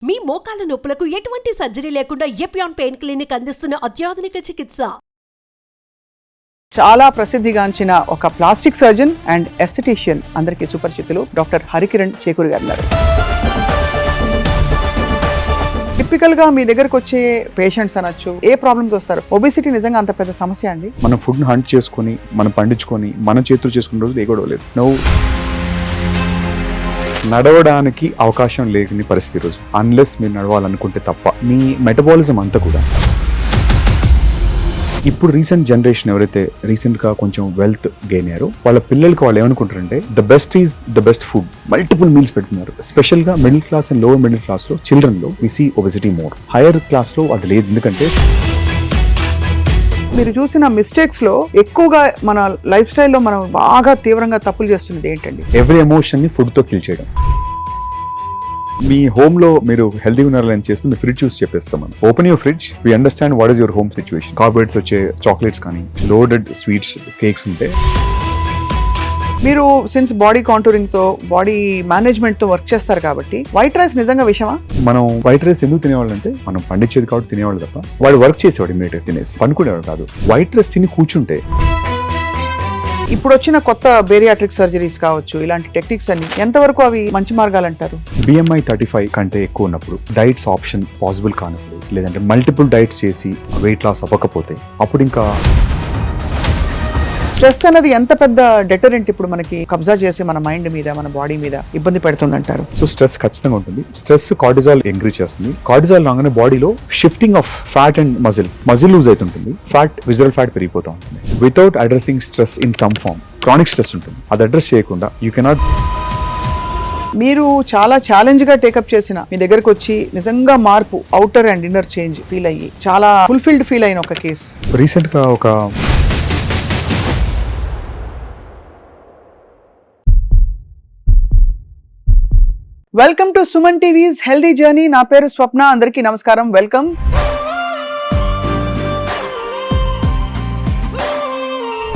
మీ మోకాల నొప్పులకు ఎటువంటి సర్జరీ లేకుండా ఎపియాన్ పెయిన్ క్లినిక్ అందిస్తున్న అత్యాధునిక చికిత్స. చాలా ప్రసిద్ధిగాంచిన ఒక ప్లాస్టిక్ సర్జన్ అండ్ ఎస్థెటిషియన్ అందరికీ సుపరిచితులు డాక్టర్ హరికిరణ్ చేకూరి గారు ఉన్నారు. టిపికల్ గా మీ దగ్గరకు వచ్చే పేషెంట్స్ అనొచ్చు, ఏ ప్రాబ్లమ్స్ వస్తారు? ఒబేసిటీ నిజంగా అంత పెద్ద సమస్య అండి? మనం ఫుడ్ హంట్ చేసుకొని మనం పండించుకొని మన చేతులు చేసుకున్న రోజులు ఏ గొడవ లేదు. నువ్వు నడవడానికి అవకాశం లేని పరిస్థితి రోజు, అన్లెస్ మీరు నడవాలనుకుంటే తప్ప. మీ మెటబాలిజం అంతా కూడా ఇప్పుడు రీసెంట్ జనరేషన్ ఎవరైతే రీసెంట్ గా కొంచెం వెల్త్ గెయిన్ అయ్యారో వాళ్ళ పిల్లలకి వాళ్ళు ఏమనుకుంటారంటే the best is the best food. Multiple meals పెడుతున్నారు. స్పెషల్ గా middle class and lower middle class లో చిల్డ్రన్ లో we see obesity more. Higher class లో అది లేదు. ఎందుకంటే మీరు చూసిన మిస్టేక్స్ లో ఎక్కువగా మన లైఫ్ స్టైల్లో మనం బాగా తీవ్రంగా తప్పులు చేస్తున్నది ఏంటండి? ఎవ్రీ ఎమోషన్ ని ఫుడ్ తో కిల్ చేయడం. మీ హోమ్ లో మీరు హెల్తీ ఉన్నారని చేస్తూ మీ ఫ్రిడ్జ్ చూసి చెప్పేస్తాం. మనం open your fridge, we understand what is your home situation. Carbohydrates వచ్చే చాక్లెట్స్ కానీ లోడెడ్ స్వీట్స్ కేక్స్ ఉంటే. మీరు సిన్స్ బాడీ కాంటూరింగ్ తో బాడీ మేనేజ్మెంట్ తో వర్క్ చేస్తారు కాబట్టి వైట్ రైస్ నిజంగా విషయమా? మనం వైట్ రైస్ ఎందుకు తినేవాళ్ళు అంటే మనం పండించేది కాబట్టి తినేవాళ్ళు తప్ప వాడు వర్క్ చేసేవాడు ఇమీడియట్ తినేసి పనుకునేవాడు కాదు. వైట్ రైస్ తిని కూర్చుంటే ఇప్పుడు వచ్చిన కొత్త బేరియాట్రిక్ సర్జరీస్ కావచ్చు, ఇలాంటి టెక్నిక్స్ అన్ని ఎంతవరకు అవి మంచి మార్గాలు అంటారు? BMI 35 కంటే ఎక్కువ ఉన్నప్పుడు, డైట్స్ ఆప్షన్ పాసిబుల్ కానప్పుడు, లేదంటే మల్టిపుల్ డైట్స్ చేసి వెయిట్ లాస్ అవ్వకపోతే అప్పుడు ఇంకా స్ట్రెస్ అనేది ఎంత పెద్ద డెటరెంట్ ఇప్పుడు మనకి కబ్జా చేసి మన మైండ్ మీద మన బాడీ మీద ఇబ్బంది పెడుతుంది అంటారు. సో స్ట్రెస్ ఖచ్చితంగా ఉంటుంది. స్ట్రెస్ కార్టిజాల్ ఇంక్రీజ్ చేస్తుంది. కార్టిజాల్ రాగానే బాడీలో shifting of fat and muscle loose అవుతుంటుంది. ఫ్యాట్ విజరల్ ఫ్యాట్ పెరిగిపోతూ ఉంటుంది. Without addressing stress in some form chronic stress ఉంటుంది. అది అడ్రస్ చేయకుండా యూ కెనాట్. మీరు చాలా ఛాలెంజ్ గా టేకప్ చేసిన మీ దగ్గరకు వచ్చి నిజంగా మార్పు outer and inner change feel అయ్యి చాలా ఫుల్ఫిల్డ్ ఫీల్ అయిన ఒక కేసు రీసెంట్ గా ఒక welcome to Suman TVs healthy journey. నా పేరు స్వప్న. అందరికీ నమస్కారం. వెల్కమ్.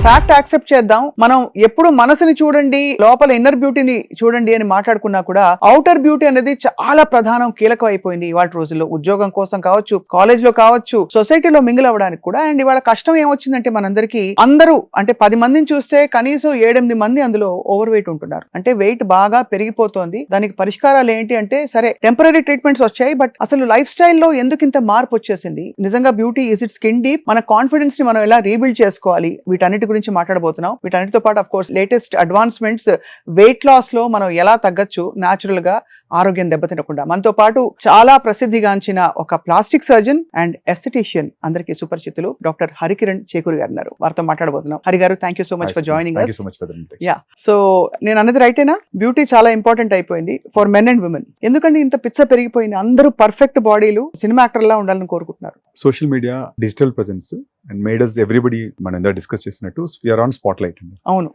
ఫ్యాక్ట్ యాక్సెప్ట్ చేద్దాం. మనం ఎప్పుడు మనసుని చూడండి, లోపల ఇన్నర్ బ్యూటీని చూడండి అని మాట్లాడుకున్నా కూడా అవుటర్ బ్యూటీ అనేది చాలా ప్రధానం, కీలకం అయిపోయింది ఇవాళ రోజుల్లో. ఉద్యోగం కోసం కావచ్చు, కాలేజ్ లో కావచ్చు, సొసైటీలో మింగిల్ అవ్వడానికి కూడా. అండ్ ఇవాళ కష్టం ఏమొచ్చిందంటే మనందరికీ అందరూ అంటే 10 మందిని చూస్తే కనీసం 7-8 మంది అందులో ఓవర్ వెయిట్ ఉంటున్నారు. అంటే వెయిట్ బాగా పెరిగిపోతోంది. దానికి పరిష్కారాలు ఏంటి అంటే సరే టెంపరీ ట్రీట్మెంట్స్ వచ్చాయి, బట్ అసలు లైఫ్ స్టైల్లో ఎందుకు ఇంత మార్పు వచ్చేసింది? నిజంగా beauty is it skin deep? మన కాన్ఫిడెన్స్ ని మనం ఎలా రీబిల్డ్ చేసుకోవాలి? వీటన్నిటి గురించి మాట్లాడబోతున్నాం. వీటన్నిటితో పాటు of course latest advancements weight loss లో మనం ఎలా తగ్గచ్చు న్యాచురల్ గా, ఆరోగ్యం దెబ్బతినకుండా. మనతో పాటు చాలా ప్రసిద్ధిగాంచిన ఒక ప్లాస్టిక్ సర్జన్ అండ్ ఎస్థెటిషియన్ అందరికీ సుపరిచితులు డాక్టర్ హరికిరణ్ చేకూరి గారు ఉన్నారు. వారితో మాట్లాడబోతున్నాం. హరి గారు, thank you so much for joining us. Yeah, so నేను అన్నది రైటేనా? బ్యూటీ చాలా ఇంపార్టెంట్ అయిపోయింది ఫర్ మెన్ అండ్ విమెన్. ఎందుకంటే ఇంత పిచ్చ పెరిగిపోయింది. అందరూ పర్ఫెక్ట్ బాడీలు, సినిమా యాక్టర్ లా ఉండాలని కోరుకుంటున్నారు. Social media, digital presence and made us everybody మనం ఎంత డిస్కస్ చేసినట్టు వీఆర్ ఆన్ స్పాట్ లైట్ అండి. అవును.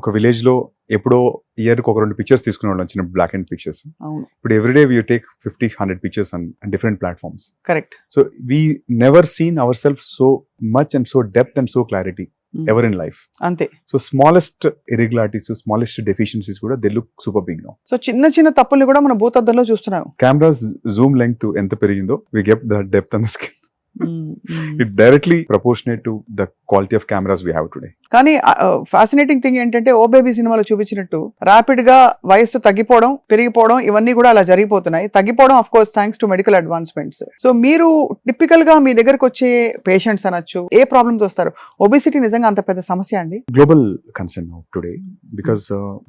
ఒక విలేజ్ లో ఎప్పుడో ఇయర్ కి ఒక 2 పిక్చర్స్ తీసుకునేవాళ్ళం, చిన్న బ్లాక్ అండ్ పిక్చర్స్. అవును. ఇప్పుడు everyday we take 50-100 pictures on different platforms. Correct. So we never seen our self so much and so depth and so clarity ever in life. అంతే. So smallest irregularities, smallest deficiencies కూడా they look super big now. So చిన్న చిన్న తప్పుల్ని కూడా మన భూతద్దంలో చూస్తున్నాం. Cameras Zoom length ఎంత పెరిగిందో we get the depth on the skin. It directly proportionate to the quality of cameras we have today. కానీ ఫ్యాసినేటింగ్ థింగ్ ఏంటంటే ఓ బేబీ సినిమాలో చూపించినట్టు ర్యాపిడ్ గా వయస్సు తగ్గిపోవడం, పెరిగిపోవడం ఇవన్నీ కూడా అలా జరిగిపోతున్నాయి. తగ్గిపోవడం of course thanks to medical advancements. So మీరు టిపికల్ గా మీ దగ్గరకు వచ్చే పేషెంట్స్ అనొచ్చు, ఏ ప్రాబ్లమ్స్ వస్తారు? ఒబేసిటీ నిజంగా అంత పెద్ద సమస్య అండి? Global concern now today because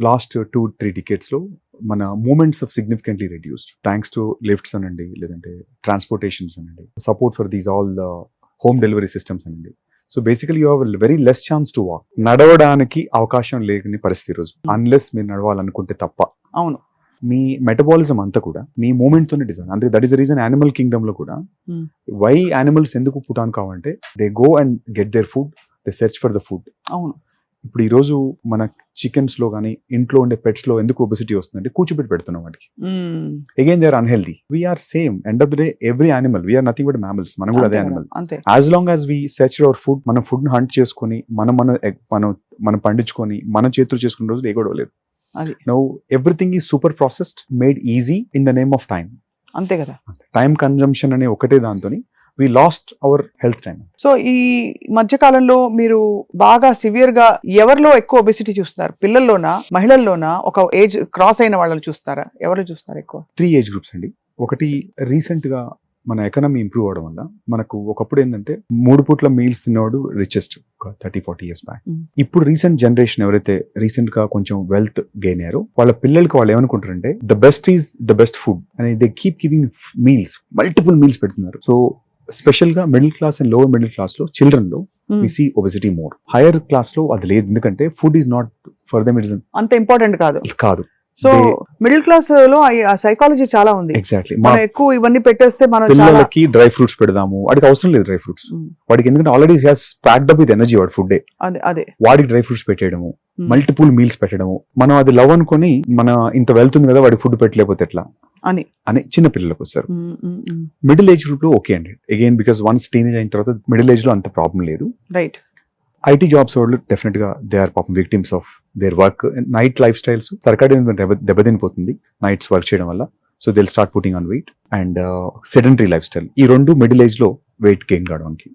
last 2-3 decades లో మన movements of significantly reduced thanks to lifts అనండి, లేదంటే ట్రాన్స్పోర్టేషన్స్ అనండి, support for these all home delivery systems అనండి. So basically you have very less chance to walk. నడవడానికి అవకాశం లేని పరిస్థితి రోజు, అన్లెస్ మీరు నడవాలనుకుంటే తప్ప. అవును. మీ మెటబాలిజం అంతా కూడా మీ మూమెంట్ తోనే డిజైన్. అందుకే that is the reason animal kingdom లో కూడా వై యానిమల్స్ ఎందుకు పుటాన్ కావంటే they go and get their food, they search for the food. అవును. ఇప్పుడు ఈ రోజు మన చికెన్స్ లో కానీ ఇంట్లో ఉండే పెట్స్ లో ఎందుకు ఒబెసిటీ వస్తుందంటే కూర్చోబెట్టి పెడుతున్నాం వాటికి. Again they are unhealthy. We are same end of the day every animal, we are nothing but mammals. మనం కూడా అదే animal. As long as we search our food, మన ఫుడ్ ని హంట్ చేసుకుని మనం పండించుకొని మన చేతులు చేసుకున్న రోజులు ఏ గొడవ లేదు. Now everything is super processed, made easy in the name of time. అంతే కదా. టైం కన్జంప్షన్ అనే ఒకటే దాంతోని we lost our health time. So ఈ మధ్య కాలంలో మీరు బాగా సివియర్ గా ఎవరిలో ఎక్కువ ఒబెసిటీ చూస్తున్నారు? పిల్లల్లోనా, మహిళల్లోనా, ఒక ఏజ్ క్రాస్ అయిన వాళ్ళని చూస్తారా? ఎవరు చూస్తారు ఎక్కువ? 3 ఏజ్ గ్రూప్స్ అండి. ఒకటి రీసెంట్ గా మన ఎకనామీ ఇంప్రూవ్ అవడం వల్ల మనకు ఒకప్పుడు ఏంటంటే 3 పూట్ల మీల్స్ తిన్నవాడు రిచెస్ట్ 30-40 ఇయర్స్ బ్యాక్. ఇప్పుడు రీసెంట్ జనరేషన్ ఎవరైతే రీసెంట్ గా కొంచెం వెల్త్ గెయిన్ అయ్యారో వాళ్ళ పిల్లలకి వాళ్ళు ఏమనుకుంటారంటే the best is the best food అని they keep giving meals, multiple meals పెడుతున్నారు. సో స్పెషల్ గా middle class and lower middle class లో చిల్డ్రన్ లో we see obesity more. Higher class లో అది లేదు, ఎందుకంటే food is not for them, it is అంత ఇంపార్టెంట్ కాదు. సో They- మిడిల్ క్లాస్ లో ఆ సైకాలజీ చాలా ఉంది. ఎగ్జాక్ట్లీ. మా మనం ఎక్కువ ఇవన్నీ పెట్టేస్తే మనం చాలా పిల్లలకి డ్రై ఫ్రూట్స్ పెడదాము, వాడికి అవసరం లేదు డ్రై ఫ్రూట్స్. వాడికి ఎందుకంటే already has packed up with energy వాడి ఫుడ్. అదే వాడికి డ్రై ఫ్రూట్స్ పెట్టేయడము, మల్టిపుల్ మీల్స్ పెట్టడము, మనం అది లవ్ అనుకొని మన ఇంత వెళ్తుంది కదా వాడికి ఫుడ్ పెట్టలేకపోతే ఎట్లా అని చిన్న పిల్లలకు వస్తారు. మిడిల్ ఏజ్ గ్రూప్ లో ఓకే అండి, అగైన్ బికాస్ వన్స్ టీనేజ్ అయిన తర్వాత మిడిల్ ఏజ్ లో అంత ప్రాబ్లం లేదు. రైట్. ఐటీ జాబ్స్ వాళ్ళు డెఫినెట్ గా దే ఆర్ పాపం victims of their work. Night life styles circadian దెబ్బతినిపోతుంది నైట్స్ వర్క్ చేయడం వల్ల. So they start putting on weight and sedentary life style. ఈ రెండు మిడిల్ ఏజ్ లో వెయిట్ గెయిన్ కావడానికి.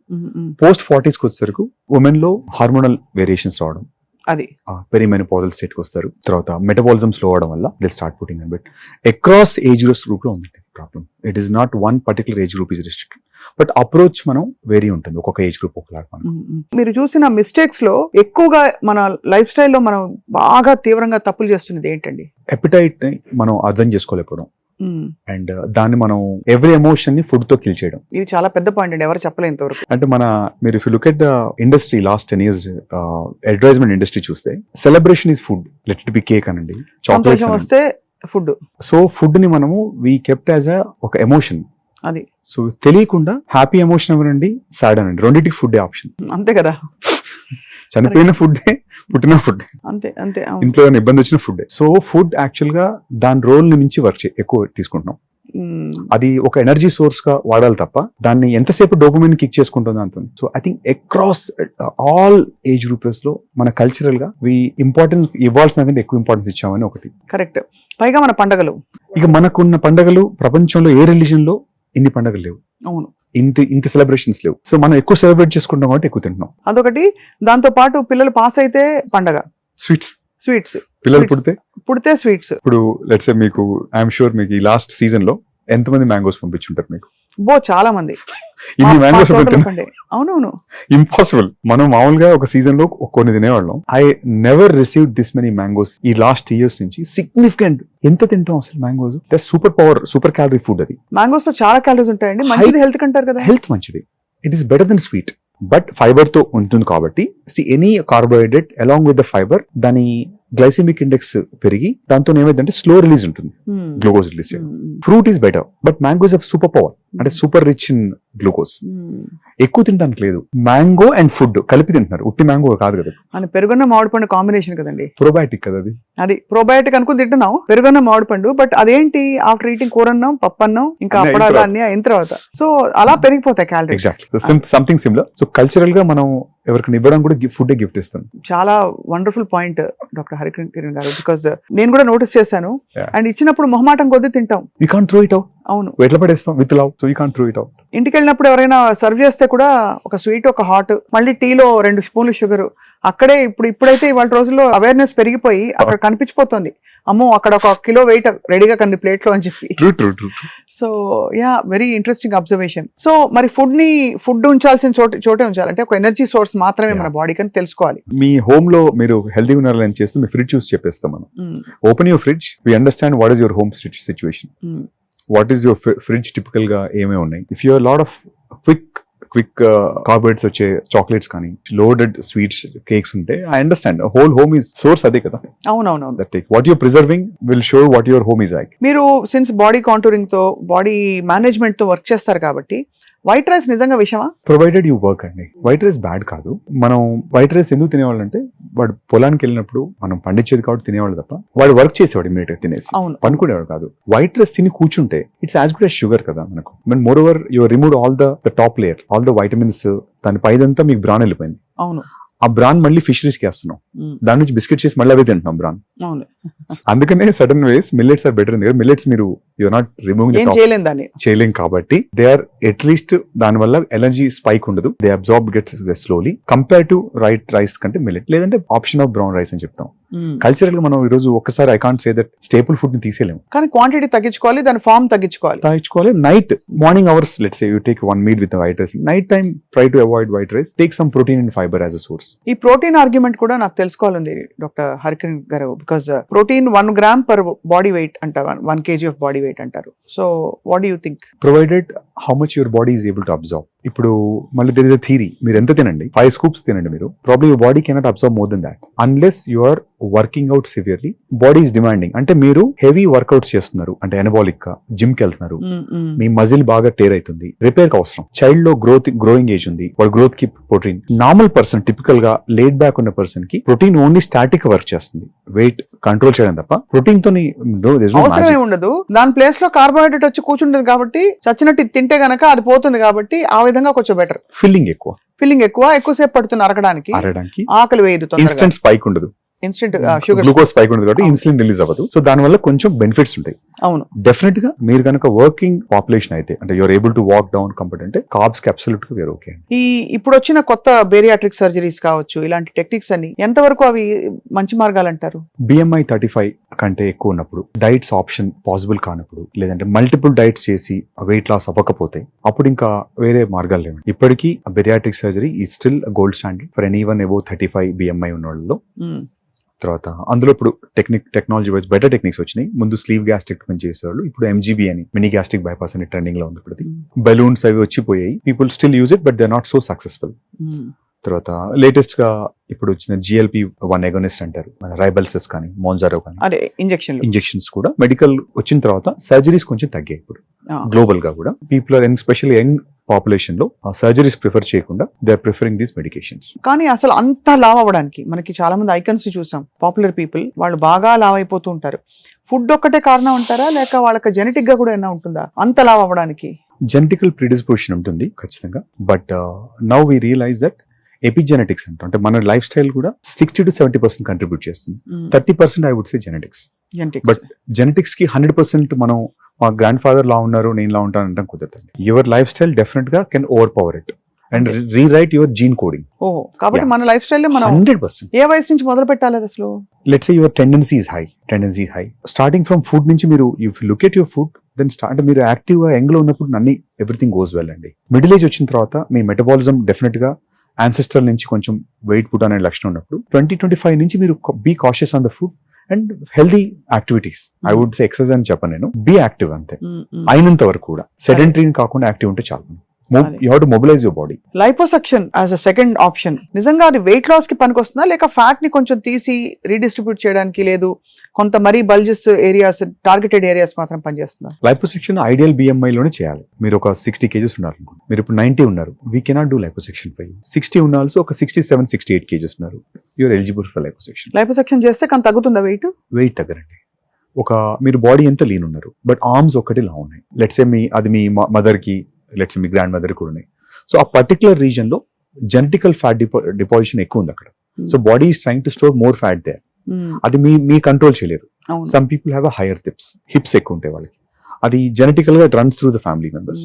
పోస్ట్ 40s కి వచ్చేసరికి ఉమెన్ లో హార్మోనల్ వేరియేషన్స్ రావడం, అది పెరిమెనోపాజల్ స్టేట్ కి వస్తారు. తర్వాత మెటబాలిజం స్లో అవడం వల్ల they start putting on wait. Across age group లో ఉందండి problem. It is not one particular age group is restricted, but approach మనం వేరీ ఉంటుంది, ఒక్కొక్క ఏజ్ గ్రూప్ ఒకలాగా. మీరు చూసిన మిస్టేక్స్ లో ఎక్కువగా మన లైఫ్ స్టైల్లో మనం బాగా తీవ్రంగా తప్పులు చేస్తున్నది ఏంటండి? ఎపిటైట్ ని మనం అర్థం చేసుకోలేకపోవడం అండ్ దాన్ని మనం ఎవ్రీ ఎమోషన్ ని ఫుడ్ తో కిల్ చేయడం. ఇది చాలా పెద్ద పాయింట్ అండి, ఎవరు చెప్పలేదు ఇంతవరకు. అంటే మన మీరు if you look at the industry last 10 years advertisement industry చూస్తే celebration is food, let it be cake అనండి, చాక్లెట్స్ సంతోషం వస్తే ఫుడ్. సో ఫుడ్ ని మనము వీ కెప్ట్ యాజ్ ఒక ఎమోషన్. అది సో తెలియకుండా హ్యాపీ ఎమోషన్ అవ్వనండి, సాడ్ అనండి, రెండింటికి ఫుడ్ ఆప్షన్. అంతే కదా. చనిపోయిన ఫుడ్, పుట్టిన ఫుడ్, అంతే అంతే. ఇంట్లో ఏమైనా ఇబ్బంది వచ్చిన ఫుడ్. సో ఫుడ్ యాక్చువల్ గా దాని రోల్ ని మించి వర్క్ ఎక్కువ తీసుకుంటున్నాం. అది ఒక ఎనర్జీ సోర్స్ గా వాడాలి తప్ప దాన్ని ఎంతసేపు డోపమైన్ కిక్ చేసుకుంటుంది అంటుంది. So I think across all age groups లో మన కల్చరల్ గా ఇంపార్టెన్స్ ఇవ్వాల్సిన కంటే ఎక్కువ ఇంపార్టెన్స్ ఇచ్చామని ఒకటి. కరెక్ట్. పైగా మన పండగలు, ఇక మనకున్న పండగలు ప్రపంచంలో ఏ రిలీజన్ లో ఇన్ని పండగలు లేవు. అవును, ఇంత సెలబ్రేషన్స్ లేవు. సో మనం ఎక్కువ సెలబ్రేట్ చేసుకుంటాం కాబట్టి ఎక్కువ తింటున్నాం. అదొకటి. దాంతో పాటు పిల్లలు పాస్ అయితే పండగ, స్వీట్స్ పిల్లలు పుడితే స్వీట్స్. ఇప్పుడు లెట్స్ సే మీకు ఐఎమ్ షూర్ మీకు ఈ లాస్ట్ సీజన్ లో ఎంతమంది మ్యాంగోస్ పంపించుంటారు మీకు? చాలా మంది. ఇన్ని మ్యాంగోస్ అవునవును, ఇంపాసిబుల్. మనం మామూలుగా ఒక సీజన్ లో కొన్ని తినేవాళ్ళం. I never receive this many mangoes ఈ లాస్ట్ ఇయర్స్ నుంచి. సిగ్నిఫికెంట్. ఎంత తింటాం అసలు mangoes? Super power, super calorie food. అది మ్యాంగోస్ లో చాలా క్యాలరీస్ ఉంటాయండి, మంచిది హెల్త్ కంటారు కదా. హెల్త్ మంచిది. It is better than sweet, but fiber తో ఉంటుంది కాబట్టి any carbohydrate along with the fiber దాని గ్లైసెమిక్ ఇండెక్స్ పెరిగి దాంతో ఏమైందంటే స్లో రిలీజ్ ఉంటుంది, glucose release. Fruit is better, but mangoes of super power, అంటే సూపర్ రిచ్ ఇన్ గ్లూకోజ్. ఎక్కువ తినడానికి లేదు. మ్యాంగో అండ్ ఫుడ్ కలిపి తింటున్నారు, ఉట్టి మ్యాంగో కాదు కదా. అని పెరుగున్న మామిడి పండు కాంబినేషన్ కదండి, ప్రోబయాటిక్ కదా అది. అది ప్రోబయాటిక్ అనుకుని తింటున్నాం, పెరుగున్న మామిడి పండు. బట్ అదేంటి, ఆఫ్టర్ ఈటింగ్ కూరన్నం, పప్పన్నం, ఇంకా అప్పడాలు అన్ని అయిన తర్వాత సో అలా పెరిగిపోతాయి calories. Exactly, something similar. So cultural గా మనం ఎవరికైనా ఇవ్వడం కూడా ఫుడ్ గిఫ్ట్ ఇస్తాం. చాలా వండర్ఫుల్ పాయింట్ డాక్టర్ హరికిరణ్ గారు, బికాస్ నేను కూడా నోటీస్ చేశాను. అండ్ ఇచ్చినప్పుడు మొహమాటం కొద్దీ తింటాం. We can't throw it out. అవును, ఎట్లా పడేస్తాం with love. So we can't throw it out. ఇంటికి వెళ్ళినప్పుడు ఎవరైనా సర్వ్ చేస్తే కూడా ఒక స్వీట్, ఒక హాట్, మళ్ళీ టీలో 2 స్పూన్లు షుగర్. అక్కడే ఇప్పుడైతే ఇవాళ రోజుల్లో అవేర్నెస్ పెరిగిపోయి అక్కడ కనిపించిపోతుంది, అమ్మో అక్కడ 1 కిలో వెయిట్ రెడీగా కంది ప్లేట్ లో అని చెప్పి. True. So yeah, very interesting observation. So మరి ఫుడ్ ఉంచాల్సిన చోటే ఉంచాలి, అంటే ఒక ఎనర్జీ సోర్స్ మాత్రమే మన బాడీకి అని తెలుసుకోవాలి. మీ హోమ్ లో మీరు హెల్తీ ఉన్నారని చేస్తే మీ ఫ్రిడ్జ్ చూసి చెప్పేస్తాం మనం. Open your fridge, we understand what is your home situation, what is your fridge typical గా ఏమేమి ఉన్నాయి. If you're lot of quick carbohydrates వచ్చే చాక్లెట్స్ కానీ లోడెడ్ స్వీట్స్, కేక్స్ ఉంటే I understand whole home is source అదే కదా. అవునవును. What you're preserving will show what your home is like. మీరు సిన్స్ బాడీ కాంటూరింగ్ తో, బాడీ మేనేజ్మెంట్ తో work చేస్తారు కాబట్టి వైట్ రైస్ నిజంగా విషయమా? ప్రొవైడెడ్ యూ వర్క్ అండి. వైట్ రైస్ బ్యాడ్ కాదు. మనం వైట్ రైస్ ఎందుకు తినేవాళ్ళు అంటే వాడు పొలానికి వెళ్ళినప్పుడు మనం పండించేది కాబట్టి తినేవాళ్ళు తప్ప వాడు వర్క్ చేసేవాడు ఇమీడియట్ గా తినేసి పనుకునేవాడు కాదు. వైట్ రైస్ తిని కూర్చుంటే it's as good as sugar కదా మనకు. More over you remove all the top layer, all the vitamins, దాని పైదంతా మీకు బ్రాన్ వెళ్ళిపోయింది. అవును. ఆ బ్రాన్ మళ్ళీ ఫిషరీస్ కి వేస్తున్నాం, దాని నుంచి బిస్కెట్ చేసి మళ్ళీ అవే తింటున్నాం బ్రాన్. అవును, అందుకనే sudden ways millets are better. Millets మీరు యూఆర్ నాట్ రిమూవింగ్ ఏం చేయలేం దాన్ని. చేయలేం కాబట్టి దే ఆర్ అట్లీస్ట్ దాని వల్ల ఎనర్జీ స్పైక్ ఉండదు, they absorb gets slowly compare to rice కంటే మిల్లెట్. లేదంటే ఆప్షన్ ఆఫ్ బ్రౌన్ రైస్ అని చెప్తాం. కల్చరల్ గా మనం ఈ రోజు ఒక్కసారి I can't say that staple food ని తీసేయలేము, కానీ క్వాంటిటీ తగ్గించుకోవాలి, దాని ఫామ్ తగ్గించుకోవాలి. Night morning hours let's say you take 1 meal with white rice, night time try to avoid white rice, take some protein and fiber as a source. ఈ protein argument కూడా నాకు తెలుసుకోవాలండి doctor Harikiran గారు, because protein 1 gram per body weight అంటారు, 1 kg of body weight అంటారు. So what do you think? Provided how much your body is able to absorb. ఇప్పుడు మళ్ళీ there is a theory, మీరు ఎంత తినండి, 5 scoops తినండి మీరు, probably your body cannot absorb more than that unless you are working out severely. Body is demanding, అంటే మీరు heavy workouts చేస్తున్నారు అంటే ఎనబాలిక్ గా జిమ్ కి వెళ్తున్నారు, మీ మజిల్ బాగా టేర్ అవుతుంది, రిపేర్ కి అవసరం. చైల్డ్ లో గ్రోయింగ్ ఏజ్ ఉంది, వాడు గ్రోత్ కి ప్రోటీన్. నార్మల్ పర్సన్ టిపికల్ గా లేట్ బ్యాక్ ఉన్న పర్సన్ కి ప్రోటీన్ ఓన్లీ స్టాటిక్ వర్క్ చేస్తుంది, వెయిట్ కంట్రోల్ చేయడం తప్ప ప్రోటీన్ తో అవసరమే ఉండదు. దాని ప్లేస్ లో కార్బోహైడ్రేట్ వచ్చి కూర్చుంటది కాబట్టి చచ్చినట్టు తింటే గనక అది పోతుంది కాబట్టి ఆ విధంగా కొంచెం బెటర్. ఫిల్లింగ్ ఎక్కువసేపు పడుతుంది అరగడానికి, ఆకలి వేయదు, ఇన్స్టెంట్ స్పైక్ ఉండదు, ఇన్స్టెంట్ షుగర్ గ్లూకోజ్ స్పైక్ ఉండదు కాబట్టి ఇన్సులిన్ రిలీజ్ అవ్వదు. సో దాని వల్ల కొంచెం బెనిఫిట్స్ ఉంటాయి. అవును, డెఫినెట్ గా మీరు కనుక వర్కింగ్ పాపులేషన్ అయితే అంటే you're able to walk down comfort అంటే కార్బ్స్ కి అబ్సల్యూట్ గా వేర్ ఓకే. ఇప్పుడు వచ్చిన కొత్త బేరియాట్రిక్ సర్జరీస్ కావచ్చు, ఇలాంటి టెక్నిక్స్ అన్ని ఎంతవరకు అవి మంచి మార్గాలు అంటారు? BMI 35 కంటే ఎక్కువ ఉన్నప్పుడు, డైట్స్ ఆప్షన్ పాసిబుల్ కానప్పుడు, లేదంటే మల్టిపుల్ డైట్స్ చేసి వెయిట్ లాస్ అవ్వకపోతే అప్పుడు ఇంకా వేరే మార్గాలు లేవు. ఇప్పటికీ బెరియాట్రిక్ సర్జరీ ఈ still gold standard for anyone above 35 BMI ఉన్న వాళ్ళలో. తర్వాత అందులో ఇప్పుడు టెక్నాలజీ వైజ్ బెటర్ టెక్నిక్స్ వచ్చినాయి. ముందు స్లీవ్ గ్యాస్ట్రిక్టమీ చేసేవాళ్ళు, ఇప్పుడు MGB అని మినీ గ్యాస్ట్రిక్ బైపాస్ అని ట్రెండింగ్ లో ఉంది. ఇప్పుడు బెలూన్స్ అవి వచ్చిపోయాయి, people still use it but they are not so successful. తర్వాత లేటెస్ట్ గా ఇప్పుడు వచ్చిన GLP-1 అగోనిస్ట్ అంటారు, మన రైబల్సెస్ కానీ మోన్జారో కానీ, అదే ఇంజెక్షన్స్ కూడా మెడికల్ వచ్చిన తర్వాత సర్జరీస్ కొంచెం తగ్గాయి. ఇప్పుడు గ్లోబల్ గా కూడా people are especially young population లో సర్జరీస్ ప్రిఫర్ చేయకుండా they are preferring these medications. కానీ అసలు అంత లావ్ అవ్వడానికి మనకి చాలా మంది ఐకన్స్ చూసాం, పాపులర్ పీపుల్ వాళ్ళు బాగా లావ్ అయిపోతూ ఉంటారు. ఫుడ్ ఒక్కటే కారణం అంటారా, లేక వాళ్ళకి జెనెటిక్ గా కూడా ఏమైనా ఉంటుందా అంత లావ్ అవ్వడానికి? జెనెటికల్ ప్రిడిస్పోజిషన్ ఉంటుంది ఖచ్చితంగా, but now we realize that epigenetics అంటే మన లైఫ్ స్టైల్ కూడా 60 to 70% కంట్రిబ్యూట్ చేస్తుంది. 30% I would say genetics. But genetics కి 100% మనం మా గ్రాండ్ ఫాదర్ లా ఉన్నారు నేను లా ఉంటాను అంటే కుదరదు. యువర్ లైఫ్ స్టైల్ డెఫినెట్ గా can overpower it and rewrite your gene coding. కాబట్టి మన లైఫ్ స్టైల్ మనం 100% ఏ వయసు నుంచి మొదలు పెట్టాలి అసలు? Let's say your tendency high starting from food నుంచి. మీరు if look at your food then start, మీరు యాక్టివ్ గా యంగ్ లో ఉన్నప్పుడు అన్ని ఎవ్రీథింగ్ గోస్ వెల్ అండి. మిడిల్ ఏజ్ వచ్చిన తర్వాత మీ మెటబాలిజం డెఫినెట్ గా యాన్సెస్టర్ నుంచి కొంచెం వెయిట్ పుట్ అనే లక్షణం ఉన్నప్పుడు 20-25 నుంచి మీరు be cautious on the food and healthy activities. I would say exercise అని చెప్పను నేను, బీ యాక్టివ్ అంతే. అయినంత వరకు కూడా సెడెంటరీ కాకుండా యాక్టివ్ ఉంటే చాలు. You have to mobilize your body. Liposuction as a second option నిజంగా అది వెయిట్ లాస్ కి పనికొస్తుందా, లేక ఫ్యాట్ ని కొంచెం తీసి రీడిస్ట్రిబ్యూట్ చేయడానికి, లేదు కొంత మరీ బల్జెస్ ఏరియాస్ టార్గెటెడ్ ఏరియాస్ మాత్రం పనిచేస్తుందా? లైపోసెక్షన్ ఐడియల్ BMI లోనే చేయాలి. మీరు ఒక 60 kgs ఉన్నారు, మీరు ఇప్పుడు 90 ఉన్నారు, we cannot do liposuction for you. 60 ఉన్న ఆల్సో ఒక 67-68 kgs ఉన్నారు, you're eligible for liposuction. Liposuction చేస్తే కానీ తగ్గుతుందా వెయిట్? వెయిట్ తగ్గరండి. ఒక మీరు బాడీ ఎంత లీన్ ఉన్నారు బట్ ఆర్మ్స్ ఒకటి లా ఉన్నాయి, లెట్స్ సే మీ మదర్ కి, లెట్స్ మీ గ్రాండ్ మదర్ కూడా ఉన్నాయి. సో ఆ పర్టికులర్ రీజన్ లో జెనెటికల్ ఫ్యాట్ డిపాజిషన్ ఎక్కువ ఉంది అక్కడ. So body is trying to store more fat there. అది మీ కంట్రోల్ చేయలేరు. Some people have a higher hips ఎక్కువ ఉంటాయి వాళ్ళకి, అది జెనెటికల్ గా runs through the family members.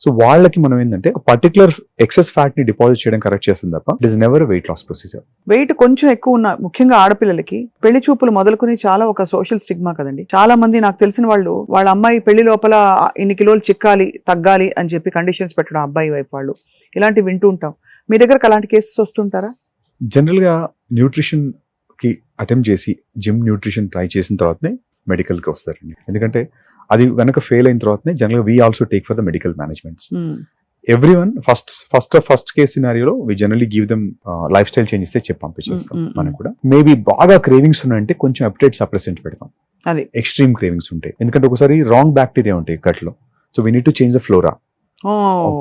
So వాళ్ళకి మనం ఏంటంటే పర్టికులర్ ఎక్సెస్ ఫ్యాట్ ని డిపాజిట్ చేయడం కరెక్ట్ చేస్తుంది తప్ప it is never weight loss procedure. Weight కొంచెం ఎక్కువ ఉన్న ముఖ్యంగా ఆడపిల్లలకి పెళ్లి చూపులు మొదలుకొని చాలా ఒక సోషల్ స్టిగ్మా కదండి. చాలా మంది నాకు తెలిసిన వాళ్ళు వాళ్ళ అమ్మాయి పెళ్లి లోపల ఇన్ని కిలోలు చిక్కాలి తగ్గాలి అని చెప్పి కండిషన్స్ పెట్టడం అబ్బాయి వైపు వాళ్ళు, ఇలాంటివి వింటూ ఉంటాం. మీ దగ్గరకు అలాంటి కేసెస్ వస్తుంటారా? జనరల్ గా న్యూట్రిషన్ కి అటెంప్ట్ చేసి జిమ్ న్యూట్రిషన్ ట్రై చేసిన తర్వాతనే మెడికల్ కి వస్తారండి. ఎందుకంటే అది కనుక ఫెయిల్ అయిన తర్వాతనే జనరల్ గా we also take for the medical managements. Everyone first case సినారియోలో we generally give them life style change ఇస్తే చెప్పి పంపించేస్తాం. మనం కూడా మేబీ బాగా క్రేవింగ్స్ ఉన్నాయంటే కొంచెం అప్టైట్ సప్రెసెంట్ పెడతాం, అది ఎక్స్ట్రీమ్ క్రేవింగ్స్ ఉంటాయి. ఎందుకంటే ఒకసారి రాంగ్ బ్యాక్టీరియా ఉంటాయి గట్ లో, so we need to change the flora.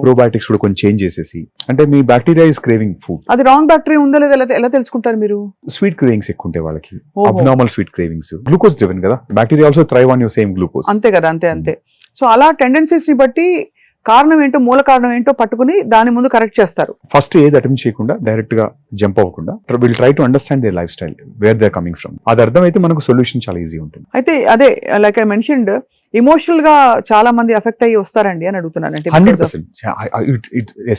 Probiotics కూడా కొంచెం చేంజ్ చేసేసి, అంటే మీ బ్యాక్టీరియా ఇస్ క్రేవింగ్ ఫుడ్, అది రాంగ్ బ్యాక్టీరియా ఉందో లేదో ఎలా తెలుసుకుంటారు మీరు? స్వీట్ క్రేవింగ్స్ ఎక్కువ ఉంటాయి వాళ్ళకి, abnormal sweet cravings. Glucose driven కదా, bacteria also thrive on your same glucose. అంతే కదా, అంతే. సో అలా టెండెన్సీస్ ని బట్టి కారణం ఏంటో, మూల కారణం ఏంటో పట్టుకుని దాని ముందు కరెక్ట్ చేస్తారు. ఫస్ట్ ఏది అటెంప్ట్ చేయకుండా డైరెక్ట్ గా జంప్ అవ్వకుండా will try to understand their life style, where they coming from. అది అర్థమైతే మనకు సొల్యూషన్ చాలా ఈజీ ఉంటుంది. అయితే అదే లైక్ ఐ మెన్షన్డ్, ఎమోషనల్ గా చాలా మంది ఎఫెక్ట్ అయ్యి వస్తారండి అని అడుగుతున్నాను. అంటే 100%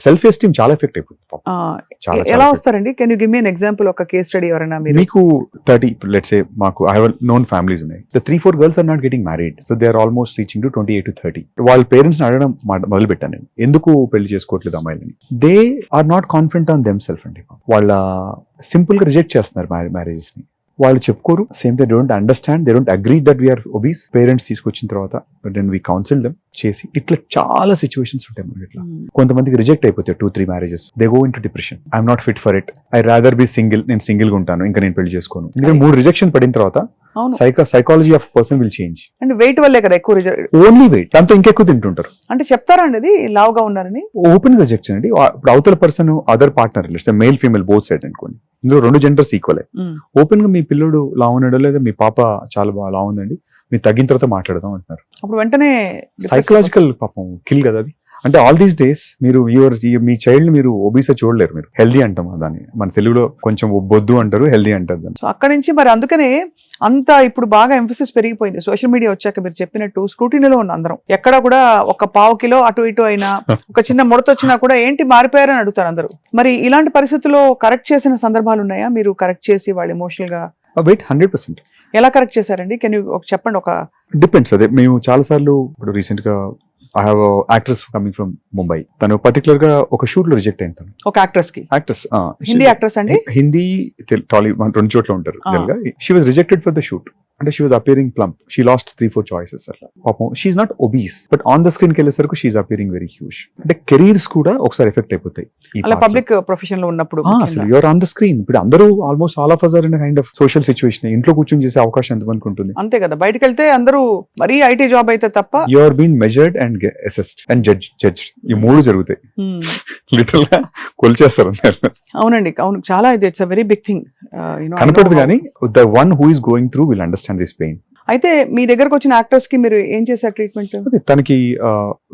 సెల్ఫ్ ఎస్టీమ్ చాలా ఎఫెక్ట్ అయిపోతుంది. ఎలా వస్తారండి? Can you give me an example? ఒక కేస్ స్టడీ ఎవరైనా మీరు. మీకు 30, లెట్స్ సే మాకు ఐ హావ్ నోన్ ఫ్యామిలీస్ ఉన్నాయి. The 3-4 girls are not getting married, so they are almost reaching to 28 to 30. వాళ్ళ పేరెంట్స్ ని అడగడం మొదలు పెట్టాను నేను, ఎందుకు పెళ్లి చేసుకోవట్లేదు అమ్మాయిలని. They are not confident on them self అండి. వాళ్ళ సింపుల్ గా రిజెక్ట్ చేస్తున్నారు మ్యారేజెస్ ని. వాళ్ళు చెప్పుకోరు, same they don't understand, they don't agree that we are obese. Parents తీసుకొచ్చిన తర్వాత దెన్ వీ కౌన్సిల్ దెమ్ చేసి, ఇట్లా చాలా సిచ్యువేషన్స్ ఉంటాయి మనకి. ఇట్లా కొంతమందికి రిజెక్ట్ అయిపోతాయి 2-3 marriages. They go in to depression. I'm not fit for it, I rather be single, నేను సింగిల్ గా ఉంటాను, ఇంకా నేను పెళ్లి చేసుకోను. ఇంకా 3 రిజెక్షన్ పడిన తర్వాత psychology of person will change. అంటే వెయిట్ వల్లే కదా ఎక్కువ ఓన్లీ వెయిట్, దాంతో ఇంకెక్కువ తింటుంటారు. అంటే చెప్తారండి అది లావుగా ఉన్నారని. ఓపెన్ రిజెక్షన్ అండి. ఇప్పుడు అవతల person other partner, male female both side అనుకోండి, ఇందులో 2 జెండర్స్ ఈక్వల్. ఓపెన్ గా మీ పిల్లడు లా ఉన్నాడో లేదా మీ పాప చాలా బాగా లా ఉందండి, మీరు తగ్గిన తర్వాత మాట్లాడదాం అంటున్నారు. అప్పుడు వెంటనే సైకలాజికల్ పాపం కిల్ కదా అది. అంటే ఆల్ దీస్ డేస్ మీరు మీ చైల్డ్ మీరు ఒబీసా చూడలేరు, మీరు హెల్దీ అంటాం దాన్ని. మన తెలుగులో కొంచెం బొద్దు అంటారు, హెల్దీ అంటారు దాన్ని. సో అక్కడి నుంచి మరి అందుకనే అంత ఇప్పుడు బాగా ఎంఫసిస్ పెరిగిపోయింది. సోషల్ మీడియా వచ్చాక మీరు చెప్పినట్టు స్క్రూటీనీలో ఉన్న అందరం, ఎక్కడ కూడా ఒక పావు కిలో అటు ఇటు అయినా, ఒక చిన్న ముడత వచ్చినా కూడా ఏంటి మారిపోయారని అడుగుతారు అందరూ. మరి ఇలాంటి పరిస్థితుల్లో కరెక్ట్ చేసిన సందర్భాలు ఉన్నాయా? మీరు కరెక్ట్ చేసి వాళ్ళు ఎమోషనల్ గా 100% ఎలా కరెక్ట్ చేశారండి? కెన్ యూ చెప్పండి. ఒక డిపెండ్స్. అదే మేము చాలా సార్లు, ఇప్పుడు రీసెంట్ గా I have actress coming from Mumbai. తను పర్టికులర్ గా ఒక షూట్ లో రిజెక్ట్ అయింది. తను ఒక యాక్ట్రెస్ హిందీ యాక్ట్రెస్ అండి, హిందీ టాలీవుడ్ 2 చోట్ల ఉంటారు. She was rejected for the shoot. అంటే she was appearing plump, she lost 3-4 choices అట్లా. పాపం she's not obese, but on the screen కి వెళ్ళేసరికి షీఈ్ అపియరింగ్ వెరీ హ్యూజ్. అంటే కెరీర్స్ కూడా ఒకసారి ఎఫెక్ట్ అయిపోతాయి పబ్లిక్ ప్రొఫెషన్ లో ఉన్నప్పుడు. అసలు యూఆర్ ఆన్ ద స్క్రీన్. ఇప్పుడు అందరూ almost all of us are in a kind of social situation. ఇంట్లో కూర్చొని చేసే అవకాశం ఎంతమందికి ఉంటుంది? అంతే కదా. బయటకు వెళ్తే అందరూ మరీ ఐటీ జాబ్ అయితే తప్ప. You are been measured and assessed and judged. ఈ 3 జరుగుతాయి. లిటరల్ గా కొలిచేస్తారు. అవునండి, అవును. చాలా ఇది it's a very big thing. కనపడదు కానీ the one who is going through will understand this pain. అయితే మీ దగ్గరకు వచ్చిన యాక్టర్స్ కి మీరు ఏం చేశారు ట్రీట్మెంట్? తనకి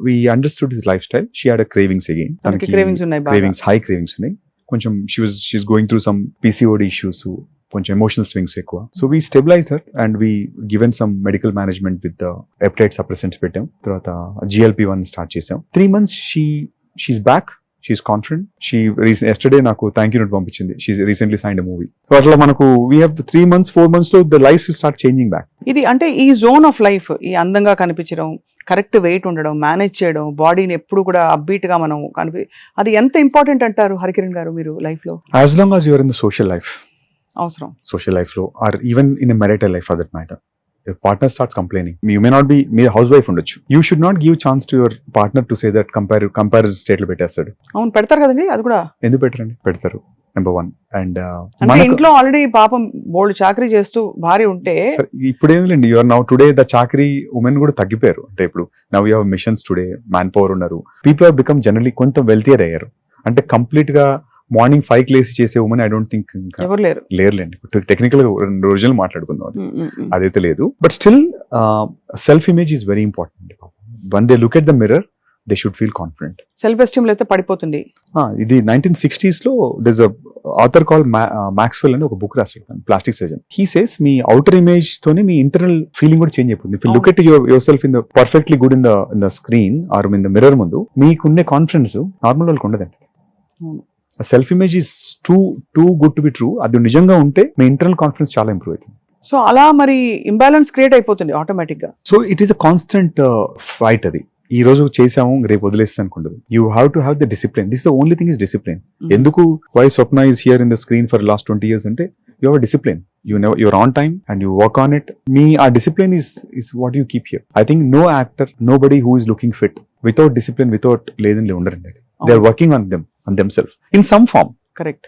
we understood his lifestyle. She had cravings again. తనకి క్రేవింగ్స్ ఉన్నాయి, క్రేవింగ్స్, హై క్రేవింగ్స్ ఉన్నాయి. కొంచెం she's going through some PCOD issues, కొంచెం ఎమోషనల్ స్వింగ్స్ ఎక్కువ. So we stabilized her and we given some medical management with peptide suppressants పెట్టాం. తర్వాత GLP-1 start చేసాం. 3 months she's back. She's confident. Yesterday నాకు thank you note పంపించింది. She recently signed a movie. So అట్లా మనకు we have 3 months 4 months లో the life will start changing back. ఇది అంటే ఈ జోన్ ఆఫ్ లైఫ్, ఈ అందంగా కనిపించడం, కరెక్ట్ వెయిట్ ఉండడం, మేనేజ్ చేయడం, బాడీని ఎప్పుడు కూడా అప్బీట్ గా మనం అది ఎంత ఇంపార్టెంట్ అంటారు హరికిరణ్ గారు మీరు లైఫ్ లో? As long as you're in the social life, అవసరం. సోషల్ లైఫ్ లో or even in a marital life for that matter, your partner starts complaining, you may not be మీ హౌస్ వైఫ్ ఉండొచ్చు, you should not give chance to your partner to say that compare state లో పెట్టేస్తాడు. అవును, పెడతారు కదండి. అది కూడా ఎందుకు పెట్టరండి? పెడతారు. నెంబర్ 1. అండ్ ఇంట్లో ఆల్రెడీ పాపం బోల్డ్ చాకరీ చేస్తూ భార్య ఉంటే ఇప్పుడు ఏంటండి, యూఆర్ నౌ టుడే ద చాకరీ ఉమెన్ కూడా తగ్గిపోయారు. అంటే ఇప్పుడు now you have machines today, man power ఉన్నారు. పీపుల్ హావ్ బికమ్ జనరలీ కొంత వెల్తియర్ అయ్యారు. అంటే కంప్లీట్ గా మార్నింగ్ 5 లేసి చేసే ఉమెన్ ఐ డోంట్ థింక్ ఎవరు లేరులేండి. టెక్నికల్ గా 2 రోజులు మాట్లాడుకుందాం, అదైతే లేదు. But still self image is very important. One they look at the mirror, they should feel confident. Self esteem అయితే పడిపోతుంది. ఇది 1960s లో there's a author called Maxwell అని ఒక బుక్ రాశాడు, ప్లాస్టిక్ సర్జన్. హీ సేస్ మీ అవుటర్ ఇమేజ్ తోనే మీ ఇంటర్నల్ ఫీలింగ్ కూడా చేంజ్ అయిపోతుంది. If you look at yourself in the perfectly good in the screen or in the mirror ముందు, మీకుండే కాన్ఫిడెన్స్ నార్మల్ వాళ్ళకి ఉండదండి. Self image is too good to be true. అది నిజంగా ఉంటే మీ ఇంటర్నల్ కాన్ఫిడెన్స్ చాలా ఇంప్రూవ్ అవుతుంది. సో అలా మరి ఇంబ్యాలెన్స్ క్రియేట్ అయిపోతుంది ఆటోమేటిక్ గా. So it is a constant fight. అది ఈ రోజు చేసాము రేపు వదిలేస్తాను అనుకుంటుంది. You have to have the discipline. This the only thing is discipline. ఎందుకు why Swapna is here in the screen for last 20 years అంటే you have discipline. you're on time and you work on it. Our discipline is what you keep here. I think no actor, nobody who is looking fit without discipline, without లేదండి ఉండరండి. They are working on themselves in some form. Correct.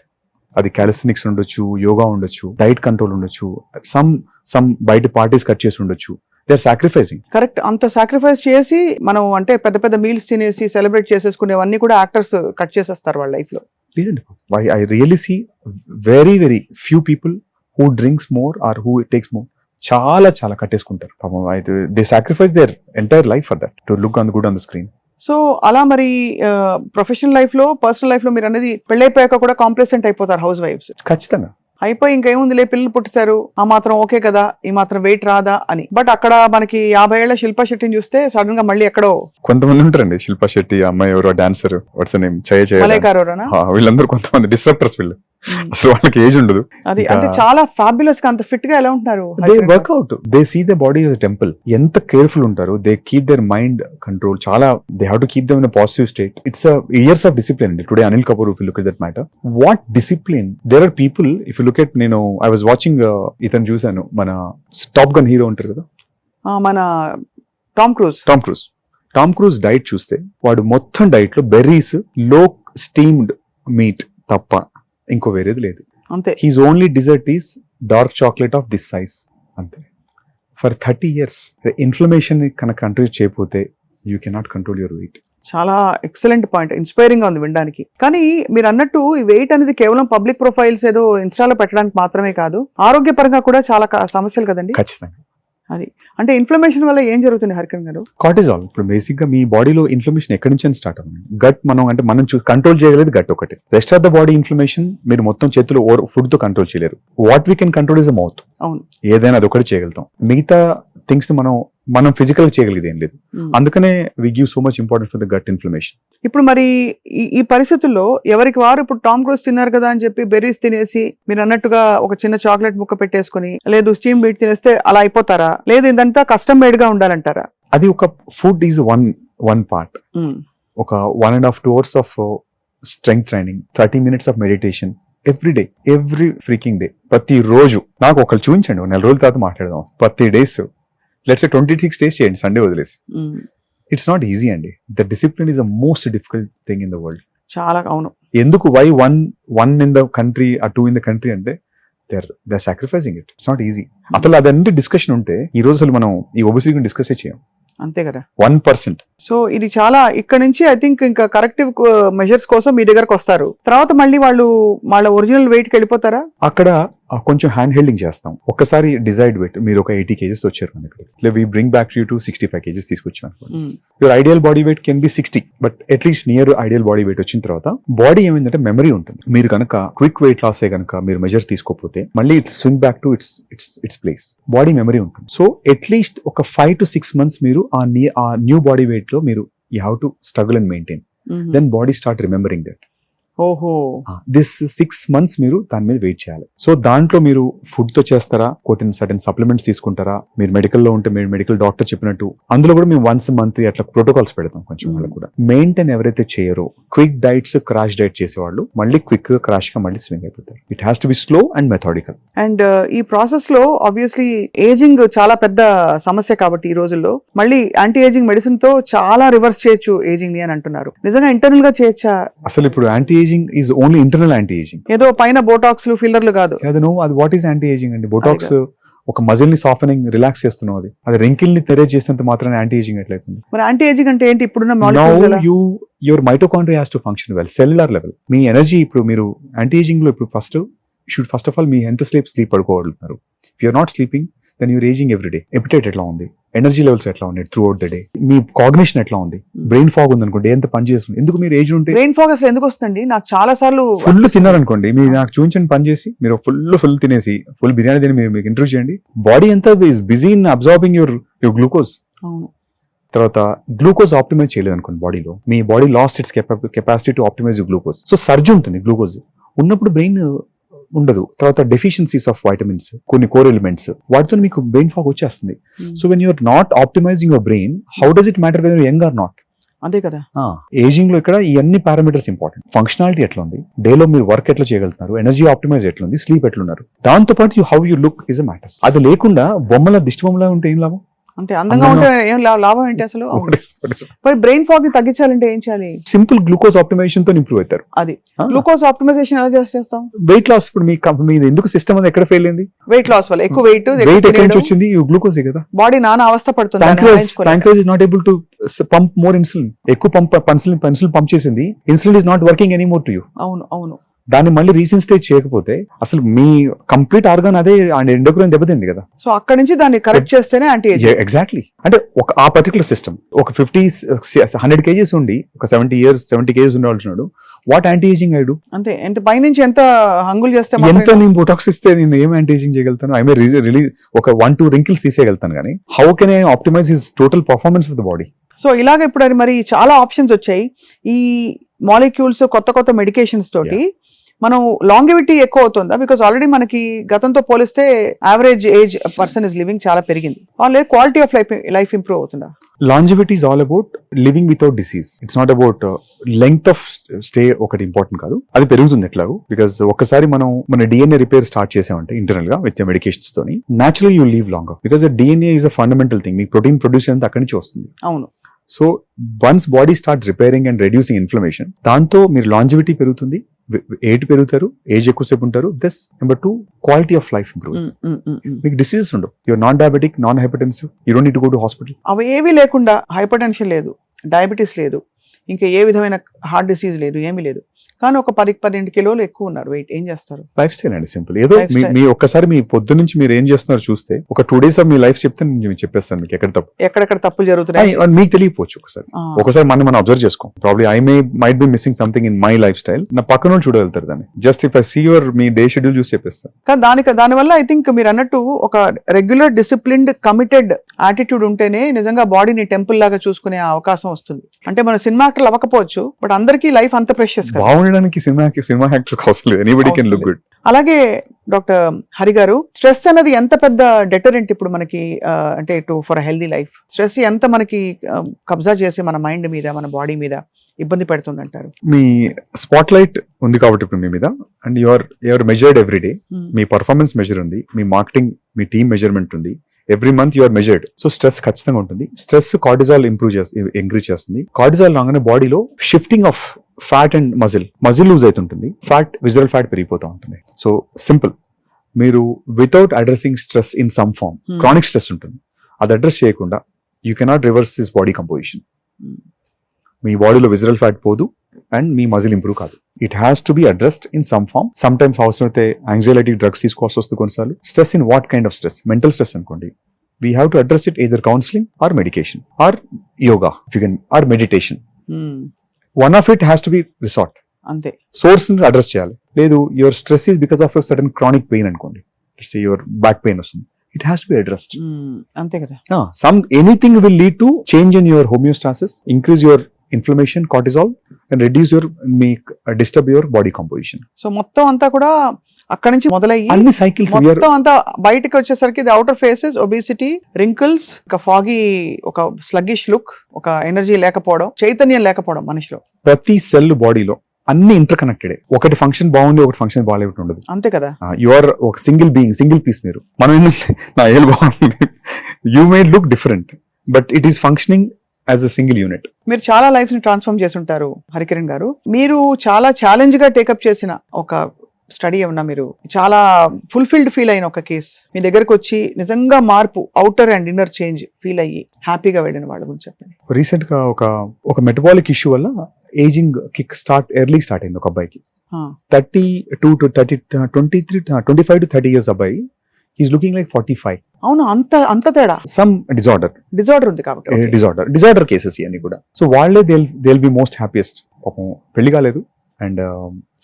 అది calisthenics ఉండొచ్చు, యోగా ఉండొచ్చు, diet control ఉండొచ్చు, some బయట parties cut చేసి ఉండొచ్చు. They are sacrificing. Correct. అంత సాక్రిఫైస్ చేసి మనం అంటే పెద్ద పెద్ద మీల్స్ తినేసి సెలబ్రేట్ చేసేసుకునేవన్నీ కూడా యాక్టర్స్ కట్ చేసేస్తారు వాళ్ళ లైఫ్ లో. లేదండి, I really see very very few people who drinks more or who takes more. చాలా కట్టేసుకుంటారు. They sacrifice their entire life for that to look good on the screen. సో అలా మరి ప్రొఫెషనల్ లైఫ్ లో పర్సనల్ లైఫ్ లో మీరు అనేది పెళ్ళైపోయాక కూడా కాంప్లెసెంట్ అయిపోతారు హౌస్ వైఫ్స్. ఖచ్చితంగా. అయిపోయి ఇంకేముందిలే పిల్లలు పుట్టిసారు ఆ మాత్రం ఓకే కదా, ఈ మాత్రం వెయిట్ రాదా అని. బట్ అక్కడ మనకి 50 ఏళ్ల శిల్పా శెట్టిని చూస్తే సడన్ గా మళ్ళీ ఎక్కడో కొంతమంది ఉంటారండి, శిల్పా శెట్టి అమ్మాయి ఎవరో డాన్సర్, వాట్స్ నేమ్, మలైకారోనా, వీళ్ళందరూ కొంతమంది డిస్రప్టర్స్ వీళ్ళు. అసలు వాళ్ళకి ఏజ్ ఉండదు. అది అంటే చాలా ఫ్యాబులస్ గా అంత ఫిట్ గా ఎలా ఉంటున్నారు. They workout, they see the body as a temple. ఎంత కేర్ఫుల్ ఉంటారు, they keep their mind control. చాలా they have to keep them in a positive state. It's years of discipline అండి. Today Anil Kapoor, if you look at that matter, what discipline. There are people, if you look at, నేను I was watching ఇతను చూసాను, మన top gun hero ఉంటారు కదా, మన Tom cruise diet చూస్తే వాడు మొత్తం డైట్ లో బెర్రీస్, లో స్టీమ్డ్ మీట్ తప్ప ఇంకో వేరేది లేదు. అంతే. His only dessert is dark chocolate of this size, అంతే. ఫర్ 30 years ఇన్ఫ్లమేషన్ కనుక కంట్రోల్ చేయకపోతే you cannot control your weight. చాలా ఎక్సలెంట్ పాయింట్, ఇన్స్పైరింగ్ గా ఉంది వినడానికి. కానీ మీరు అన్నట్టు ఈ వెయిట్ అనేది కేవలం పబ్లిక్ ప్రొఫైల్స్ ఏదో ఇన్స్టాలో పెట్టడానికి మాత్రమే కాదు, ఆరోగ్యపరంగా కూడా చాలా సమస్యలు కదండి. ఖచ్చితంగా. అది అంటే ఇన్ఫ్లమేషన్ వల్ల ఏం జరుగుతుంది హరికన్ గారు? కార్టిజాల్. ఇప్పుడు బేసిక్ గా మీ బాడీలో ఇన్ఫ్లమేషన్ ఎక్కడి నుంచి స్టార్ట్ అవుతుంది? గట్. మనం కంట్రోల్ చేయగలేదు గట్ ఒకటి. Rest of the body inflammation మీరు మొత్తం చేతులు ఫుడ్ తో కంట్రోల్ చేయలేరు. What we can control is the mouth. అవును, ఏదైనా అది ఒకటి చేయగలుగుతాం. మిగతా థింగ్స్ మనం ఫిజికల్ గా చేయగలిగేది ఏం లేదు. అందుకనే we give so much importance for the gut inflammation. ఇప్పుడు మరి ఈ పరిస్థితుల్లో ఎవరికి వారు ఇప్పుడు టామ్ క్రూజ్ తిన్నారు కదా అని చెప్పి బెర్రీస్ తినేసి మీరు అన్నట్టుగా ఒక చిన్న చాక్లెట్ ముక్క పెట్టేసుకుని, లేదు స్టీమ్ బీట్ తినేస్తే అలా అయిపోతారా? లేదు ఇదంతా కస్టమ్ మేడ్ గా ఉండాలంటారా? అది ఒక ఫుడ్ ఈజ్ వన్ పార్ట్. ఒక 1.5 to 2 hours of strength training, 30 minutes of meditation every freaking day. ప్రతి రోజు నాకు ఒకళ్ళు చూపించండి, 1 నెల రోజుల తర్వాత మాట్లాడదాం. 30 days, లెట్స్ సే 26 days చేయండి, సండే వదిలేసి. ఇట్స్ నాట్ ఈజీ అండి. The discipline is the most difficult thing in the world. చాలా. అవును. ఎందుకు why one in the country, ఆ 2 in the country అంటే they're sacrificing it. It's not easy. అసలు అదంటే డిస్కషన్ ఉంటే ఈ రోజు అసలు మనం ఈ ఒబెసిటీ గురించి డిస్కస్ చేయం. అంతే కదా, 1%. సో ఇది చాలా ఇక్కడ నుంచి ఐ థింక్ ఇంకా కరెక్టివ్ మెజర్స్ కోసం మీ దగ్గరకు వస్తారు. తర్వాత మళ్ళీ వాళ్ళ ఒరిజినల్ వెయిట్ కి వెళ్ళిపోతారా? అక్కడ కొంచెం హ్యాండ్ హెల్డింగ్ చేస్తాం. ఒక్కసారి డిజైడ్ వెయిట్ మీరు ఒక 80 kgs వచ్చారు మన దగ్గర, we bring back you to 65 kgs తీసుకొచ్చాం అనుకోండి. Your ideal body weight can be 60, but at least near ideal body weight వచ్చిన తర్వాత బాడీ ఏమైందంటే మెమరీ ఉంటుంది. మీరు కనుక క్విక్ వెయిట్ లాస్ అయ్యి కనుక మీరు మెజర్ తీసుకోకపోతే మళ్ళీ it's swing back to its place. Body memory ఉంటుంది. సో అట్లీస్ట్ ఒక 5 to 6 months మీరు ఆ న్యూ బాడీ వెయిట్ లో మీరు you have to struggle and maintain. Then body start remembering that. ఓహో, దిస్ 6 months మీరు దాని మీద వెయిట్ చేయాలి. సో దాంట్లో మీరు ఫుడ్ తో చేస్తారా, సర్టెన్ సప్లిమెంట్స్ తీసుకుంటారా, మీరు మెడికల్ లో ఉంటే మీరు మెడికల్ డాక్టర్ చెప్పినట్టు అందులో కూడా మేము once a month అట్లా ప్రోటోకాల్స్ పెడతాం. కొంచెం వాళ్ళకి కూడా మెయింటైన్ ఎవరైతే చేయరో, క్విక్ డైట్స్, క్రాష్ డైట్ చేసేవాళ్ళు మళ్ళీ క్విక్ గా క్రాష్ గా మళ్ళీ స్వింగ్ అయిపోతారు. It has to be slow and methodical. And ఈ ప్రాసెస్ లో ఆబ్వియస్లీ ఏజింగ్ చాలా పెద్ద సమస్య కాబట్టి ఈ రోజుల్లో మళ్ళీ యాంటీ ఏజింగ్ మెడిసిన్ తో చాలా రివర్స్ చేయొచ్చు ఏజింగ్ ని అని అంటున్నారు. నిజంగా ఇంటర్నల్ గా చేయొచ్చా? అసలు ఇప్పుడు anti ageing is only internal anti ageing. ఏదో పైన బోటాక్స్లు ఫిల్లర్లు కాదు. అది వాట్ ఈస్ యాంటీ ఏజింగ్ అండి? బోటాక్స్ ఒక మజిల్ ని సాఫ్టనింగ్, రిలాక్స్ చేస్తున్నాం. అది రెంకిల్ ని తెరే చేసినంత మాత్రం యాంటీ ఏజింగ్ ఎట్లయితుంది? మరి యాంటీ ఏజింగ్ అంటే ఏంటి? ఇప్పుడున్న your mitochondria has to function well, cellular level. Me energy ఇప్పుడు మీరు యాంటీ ఏజింగ్ లో ఇప్పుడు ఫస్ట్ ఆఫ్ ఆల్ మీ ఎంత స్లీప్ పడుకోగలుగుతున్నారు. If you're not sleeping then you're ageing every day. Appetite ఎట్లా ఉంది, ఎనర్జీ లెవెల్స్ ఎట్లా ఉన్నాయి త్రూ అవుట్ ద డే, మీ కాగ్నిషన్ ఎట్లా ఉంది, బ్రెయిన్ ఫాగ్ ఉంది అనుకోండి, ఎంత పని చేస్తుంది. ఎందుకు మీరు ఏజ్ ఉంటే బ్రెయిన్ ఫాగ్ అసలు ఎందుకు వస్తుంది? నాకు చాలా సార్లు ఫుల్ తిన్నారనుకోండి, మీరు నాకు చూపించండి పని చేసి, మీరు ఫుల్ తినేసి ఫుల్ బిర్యానీ తిని మీకు ఇంటర్వ్యూ చేయండి, బాడీ ఎంత busy in absorbing your glucose. తర్వాత గ్లూకోజ్ ఆప్టిమైజ్ చేయలేదు అనుకోండి బాడీలో, మీ body lost its capacity to optimise glucose. So surge ఉంటుంది గ్లూకోజ్ ఉన్నప్పుడు, బ్రెయిన్ ఉండదు. తర్వాత డెఫిషియన్సీస్ ఆఫ్ వైటమిన్స్, కొన్ని కోర్ ఎలిమెంట్స్, వాటితో మీకు బ్రెయిన్ ఫాగ్ వచ్చేస్తుంది. So when you're not optimising your brain, how does it matter whether young or not? అంతే కదా. ఏజింగ్ లో ఇక్కడ ఈ అన్ని పారామీటర్స్ ఇంపార్టెంట్. ఫంక్షనాలిటీ ఎట్లా ఉంది, డేలో మీరు వర్క్ ఎట్లా చేయగలుగుతున్నారు, ఎనర్జీ ఆప్టిమైజ్ ఎట్లా ఉంది, స్లీప్ ఎట్లున్నారు, దాంతో పాటు how you look is a matters. అది లేకుండా దిష్టి బొమ్మలా ఉంటే ఏం లాభం? అంటే అందంగా ఉంటే ఏం లాభం ఏంటి అసలు? మరి బ్రెయిన్ ఫాగ్ ని తగ్గించాలంటే ఏం చేయాలి? సింపుల్ గ్లూకోజ్ ఆప్టిమైజేషన్ తో ఇంప్రూవ్ అవుతారు. అది గ్లూకోజ్ ఆప్టిమైజేషన్ ఎలా చేస్తాం? Weight loss. ఇప్పుడు మీ ఎందుకు సిస్టమ్ అది ఎక్కడ ఫెయిల్ అయింది? వెయిట్ లాస్ వల్ల. ఎక్కువ వెయిట్ ఎక్కడి నుంచి వచ్చింది? గ్లూకోజ్ కదా. బాడీ నానా అవస్థ పడుతుంది. Pancreas is not able to pump more insulin. ఎక్కువ పెన్సిల్ పంప్ చేసింది, insulin is not working any more to you. అవును. దాన్ని మళ్ళీ రీసెన్సిటైజ్ చేయకపోతే అసలు మీ కంప్లీట్ ఆర్గాన్ అదే ఎండోక్రైన్ దెబ్బతింది కదా. సో అక్కడ నుంచి దాన్ని కరెక్ట్ చేస్తేనే యాంటీ ఏజింగ్. ఎగ్జాక్ట్లీ. అంటే ఒక ఆ పర్టికులర్ సిస్టమ్ ఒక 100 kgs ఉండి ఒక 70 kgs ఉండాల్సినాడు, what anti ageing I do? అంతే. ఎంత పైనుంచి ఎంత హంగులు చేస్తే ఎంత నేను బొటాక్స్ ఇస్తే నేను ఏం యాంటీ ఏజింగ్ చేయగలుగుతాను? ఐ మే రిలీజ్ ఒక 1-2 wrinkles తీసేయగలుగుతాను, కానీ how can I optimise his total performance of the body? So ఇలాగ ఇప్పుడు అది మరి చాలా ఆప్షన్స్ వచ్చాయి ఈ మాలిక్యూల్స్, కొత్త మెడికేషన్స్ తోటి. మనం లాంగివిటీ ఎక్కువ అవుతుందా? బికాస్ ఆల్రెడీ మనకి గతంతో పోలిస్తే average age person is living చాలా పెరిగింది. Already quality of life improve అవుతుందా? Longevity is all about living without disease. It's not about length of stay ఒకటి ఇంపార్టెంట్ కాదు, అది పెరుగుతుంది ఎట్లాగో. బికాస్ ఒక్కసారి మనం మన డిఎన్ఏ రిపేర్ స్టార్ట్ చేసామంటే ఇంటర్నల్ గా విత్ మెడికేషన్స్ తోని natural you live longer. Because DNA is a fundamental thing. మీ ప్రోటీన్ ప్రొడ్యూస్ అంతా అక్కడి నుంచి వస్తుంది. అవును. So once body start repairing and reducing inflammation, దాంతో మీరు లాంజివిటీ పెరుగుతుంది, ఏజ్ పెరుగుతారు, ఏజ్ ఎక్కువసేపు ఉంటారు. This number 2, quality of life improve. మీకు డిసీజెస్ ఉండవు. You're non diabetic, non hypertensive, you don't need to go to hospital. అవి ఏవి లేకుండా హైపర్ టెన్షన్ లేదు, డయాబెటీస్ లేదు, ఇంకా ఏ విధమైన హార్ట్ డిసీజ్ లేదు, ఏమీ లేదు, కానీ ఒక 10-12 కిలోలు ఎక్కువ ఉన్నారు. వెయిట్ ఏం చేస్తారు? లైఫ్ స్టైల్ అండి, సింపుల్. ఏదో మీ ఒక్కసారి మీ పొద్దు నుంచి మీరు ఏం చేస్తున్నారు చూస్తే ఒక 2 days ఆఫ్ మీ లైఫ్ చెప్తే నేను చెప్పేస్తాను మీకు ఎక్కడెక్కడ తప్పులు జరుగుతున్నాయి మీకు తెలియకపోవచ్చు. ఒకసారి మనం అబ్జర్వ్ చేసుకోం. Probably I might be missing something in my life style. నా పక్కన వాళ్ళు చూడగలుగుతారు దాన్ని. Just if I see your మీ డే షెడ్యూల్ చూసి చెప్పేస్తాను. కానీ దానివల్ల ఐ థింక్ మీరు అన్నట్టు ఒక రెగ్యులర్ డిసిప్లిన్డ్ కమిటెడ్ యాటిట్యూడ్ ఉంటేనే నిజంగా బాడీని టెంపుల్ లాగా చూసుకునే అవకాశం వస్తుంది. అంటే మన సినిమా యాక్టర్లు అవ్వకపోవచ్చు, బట్ అందరికీ లైఫ్ అంత ప్రెషియస్. బాగుండడానికి సినిమా యాక్టర్స్ అవసరం లేదు. Anybody can look good. అలాగే డాక్టర్ హరి గారు, స్ట్రెస్ అనేది ఎంత పెద్ద డెటరెంట్ ఇప్పుడు మనకి, అంటే ఫర్ హెల్దీ లైఫ్ స్ట్రెస్ ఎంత మనకి కబ్జా చేసి మన మైండ్ మీద, మన బాడీ మీద ఇబ్బంది పెడుతుంది అంటారు? మీ స్పాట్ లైట్ ఉంది కాబట్టి ఇప్పుడు మీ మీద, and your measured every day. మీ పర్ఫార్మెన్స్ మెజర్ ఉంది, మీ మార్కెటింగ్, మీ టీమ్ మెజర్మెంట్ ఉంది. Every month you're measured. So stress ఖచ్చితంగా ఉంటుంది. స్ట్రెస్ కార్టిజాల్ ఇంక్రీజ్ చేస్తుంది. కార్టిజాల్ రాగానే బాడీలో shifting of fat and muscle loose అవుతుంటుంది, విజరల్ ఫ్యాట్ పెరిగిపోతూ ఉంటుంది. సో సింపుల్, మీరు without addressing stress in some form, chronic stress ఉంటుంది, అది అడ్రస్ చేయకుండా you cannot reverse this body composition. మీ బాడీలో విజరల్ ఫ్యాట్ పోదు అండ్ మీ మజిల్ ఇంప్రూవ్ కాదు. It has to be addressed in some form. Sometimes అవసరం అయితే యాంగ్జైటీ డ్రగ్స్ తీసుకోవాల్సి వస్తుంది కొన్నిసార్లు. Stress in what kind of stress? Mental stress అనుకోండి, we have to address it either counselling or medication or yoga or meditation. One of it has to be resort. అంతే. Source ని address చేయాలి. లేదు your stress is because of sudden chronic pain అనుకోండి, your back pain వస్తుంది, it has to be addressed. అంతే కదా. Anything will lead to change in your homeostasis, increase your inflammation, cortisol, and disturb your body composition. So మొత్తం అంతా కూడా అక్కడ నుంచి మొదలయ్యి అన్ని సైకిల్స్ మొత్తం అంతా బయటకు వచ్చేసరికి the outer faces, obesity, wrinkles, ఒక ఫాగీ, ఒక స్లగ్గిష్ లుక్, ఒక ఎనర్జీ లేకపోవడం, చైతన్యం లేకపోవడం మనిషిలో. ప్రతి సెల్ బాడీలో అన్ని ఇంటర్ కనెక్టెడ్. ఒకటి ఫంక్షన్ బాగుంది, ఒకటి ఫంక్షన్ బాగాలేకుండా ఉండదు. అంతే కదా. యువర్ ఒక సింగిల్ బీయింగ్, సింగిల్ పీస్. మీరు మనం నా ఏళ్ళు బాగుంది, you may look different, but it is functioning as a single unit. మీరు చాలా లైఫ్ ని ట్రాన్స్ఫార్మ్ చేసి ఉంటారు హరికిరణ్ గారు. మీరు చాలా ఛాలెంజ్ గా టేకప్ చేసిన ఒక స్టడీ ఏమన్నా, మీరు చాలా ఫుల్ఫిల్డ్ ఫీల్ అయిన ఒక కేసు మీ దగ్గరకు వచ్చి నిజంగా మార్పు, outer and inner change feel అయ్యి హ్యాపీగా వెళ్ళిన వాళ్ళ గురించి చెప్పండి. రీసెంట్ గా ఒక మెటబాలిక్ ఇష్యూ వల్ల ఏజింగ్ కిక్ ఎర్లీ స్టార్ట్ అయింది ఒక అబ్బాయికి. 25 to 30 years అబ్బాయి, హీస్ లుకింగ్ లైక్ 45. అవును, అంత తేడా. సమ్ డిజార్డర్ ఉంది కాబట్టి డిజార్డర్ కేసెస్ ఇవన్నీ కూడా. సో వాళ్ళే దే బి మోస్ట్ హ్యాపీయెస్ట్. పాపం పెళ్లి కాలేదు and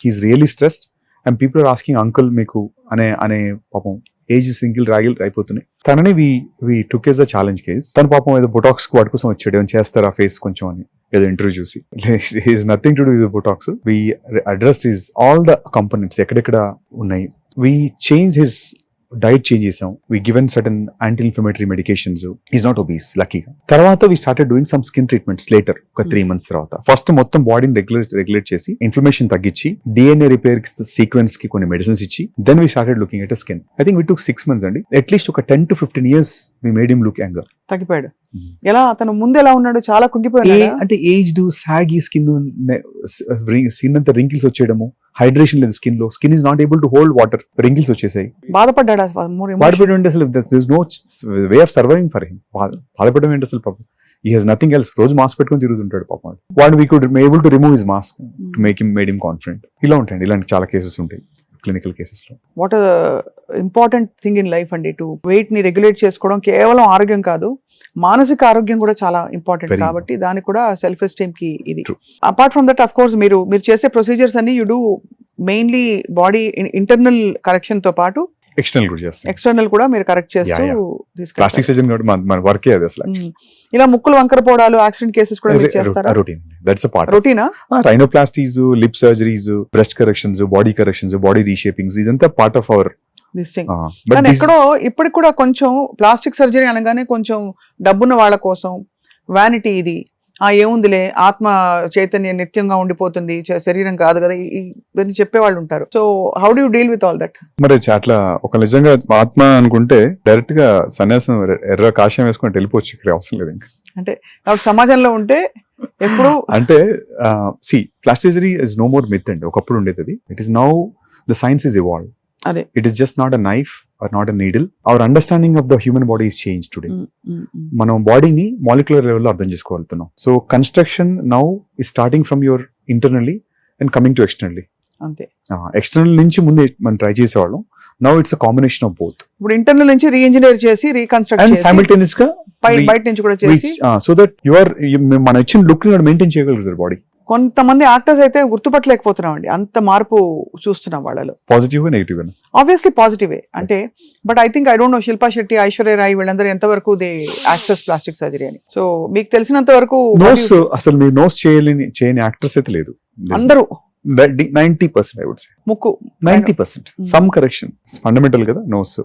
he's really stressed and people are asking uncle మీకు అనే పాపం ఏజ్ సింగిల్ రాగిల్ అయిపోతున్నాయి. తనని we took as the challenge case. తన పాపం ఏదో బొటాక్స్ వాటి కోసం వచ్చాడు, ఏమైనా చేస్తారా ఫేస్ కొంచెం అని ఏదో ఇంటర్వ్యూ చూసి. Is nothing to do with botox. We addressed his all the components ఎక్కడెక్కడ ఉన్నాయి. We change his diet change చేసాం. We given certain anti inflammatory medications. Is not obese లక్కీగా. తర్వాత we started doing some skin treatments later, ఒక 3 months తర్వాత. First మొత్తం బాడీని regulate చేసి ఇన్ఫ్లమేషన్ తగ్గించి డిఎన్ఏ రిపేర్ సీక్వెన్స్ కి కొన్ని మెడిసిన్స్ ఇచ్చి then we started looking at skin. I think we took 6 months అండి. అట్లీస్ట్ ఒక 10 to 15 years we made him look younger. తగ్గిపోయాడు. ఎలా అతను ముందు ఎలా ఉన్నాడు? చాలా కుంగిపోయాడు. అంటే ఏజ్డ్ సాగి స్కిన్ అంతా రింకిల్స్ వచ్చేయడము, హైడ్రేషన్ లేదు స్కిన్ లో, skin is not able to hold water, wrinkles వచ్చేసాయి. బాధపడ్డాడు. అసలు no way of surviving for him. బాధపడడం ఏంటి అసలు? పాపం ఈ హెస్ నథింగ్ ఎల్స్, రోజు మాస్క్ పెట్టుకొని తిరుగుతుంటాడు పాపం. వాడు we could able to remove his mask to made him confident. ఇలా ఉంటాయండి, ఇలాంటి చాలా కేసెస్ ఉంటాయి క్లినికల్ కేసెస్ లో. What important thing in life అండి, టు వెయిట్ ని రెగ్యులేట్ చేసుకోవడం కేవలం ఆరోగ్యం కాదు, మానసిక ఆరోగ్యం కూడా చాలా ఇంపార్టెంట్. Very కాబట్టి దానికి కూడా సెల్ఫ్ ఎస్టీమ్ కి ఇది. True. Apart from that, of course మీరు చేసే ప్రొసీజర్స్ అన్ని you do mainly body internal correction తో పాటు ఎక్స్టర్నల్ కూడా చేస్తాం. ఎక్స్టర్నల్ కూడా మీరు కరెక్ట్ చేస్తూ Yeah, తీసుకెళ్తారు. ప్లాస్టిక్ సర్జన్ కాబట్టి మన వర్కే అది అసలు. ఇలా ముక్కులు వంకర పోవడాలు, యాక్సిడెంట్ కేసెస్ కూడా మీరు చేస్తారా? Routine, that's a part. రొటీనా? Rhinoplasties, lip surgeries, breast corrections, body corrections, body reshapings, ఇదంతా part of our. This thing. కానీ ఎక్కడో ఇప్పటికి కూడా కొంచెం ప్లాస్టిక్ సర్జరీ అనగానే కొంచెం డబ్బున్న వాళ్ళ కోసం వ్యానిటీ ఇది, ఏముందిలే ఆత్మ చైతన్యం నిత్యంగా ఉండిపోతుంది, శరీరం కాదు కదా, ఇవన్నీ చెప్పేవాళ్ళు ఉంటారు. So how do you deal with all that? మరి అట్లా ఒక నిజంగా ఆత్మ అనుకుంటే డైరెక్ట్ గా సన్యాసం ఎర్ర కాషాయం వేసుకుంటే వెళ్ళిపోవచ్చు, ఇక్కడ అవసరం లేదు ఇంకా. అంటే సమాజంలో ఉంటే ఎప్పుడు అంటే plastic surgery is no more myth అండి. ఒకప్పుడు ఉండేది అది. It is now the science is evolve. అదే, it is just not a knife or not a needle. Our understanding of the human body is change today. మనం బాడీని molecular లెవెల్లో అర్థం చేసుకోగలుగుతున్నాం. So construction now is starting from your internally and coming to externally. అంతే, external నుంచి ముందే మనం try చేసేవాళ్ళం. Now it's a combination of both. ఇప్పుడు ఇంటర్నల్ నుంచి రీఇంజనీర్ చేసి రీకన్స్ట్రక్ట్ అండ్ చేసి సైమల్టేనియస్ గా బయట నుంచి కూడా చేసి, సో దట్ మన ఇచ్చిన లుక్ ని మెయింటైన్ చేయగలుగుతారు బాడీ. కొంతమంది యాక్టర్స్ అయితే గుర్తుపట్టలేకపోతున్నాం అండి, అంత మార్పు చూస్తున్నాం వాళ్ళలో. పాజిటివ్ గా నెగిటివ్ గా? ఆబ్వియస్లీ పాజిటివే అంటే, but I think I don't know Shilpa Shetty, Aishwarya Rai వీళ్ళందరూ ఎంతవరకు దే యాక్సెస్ ప్లాస్టిక్ సర్జరీ అని. సో మీకు తెలిసినంత వరకు నోస్, అసలు మీరు నోస్ చేయని యాక్టర్స్ అయితే లేదు అందరూ. 90% I would say. ముక్కు 90%. Some correction. Fundamental కదా నోస్.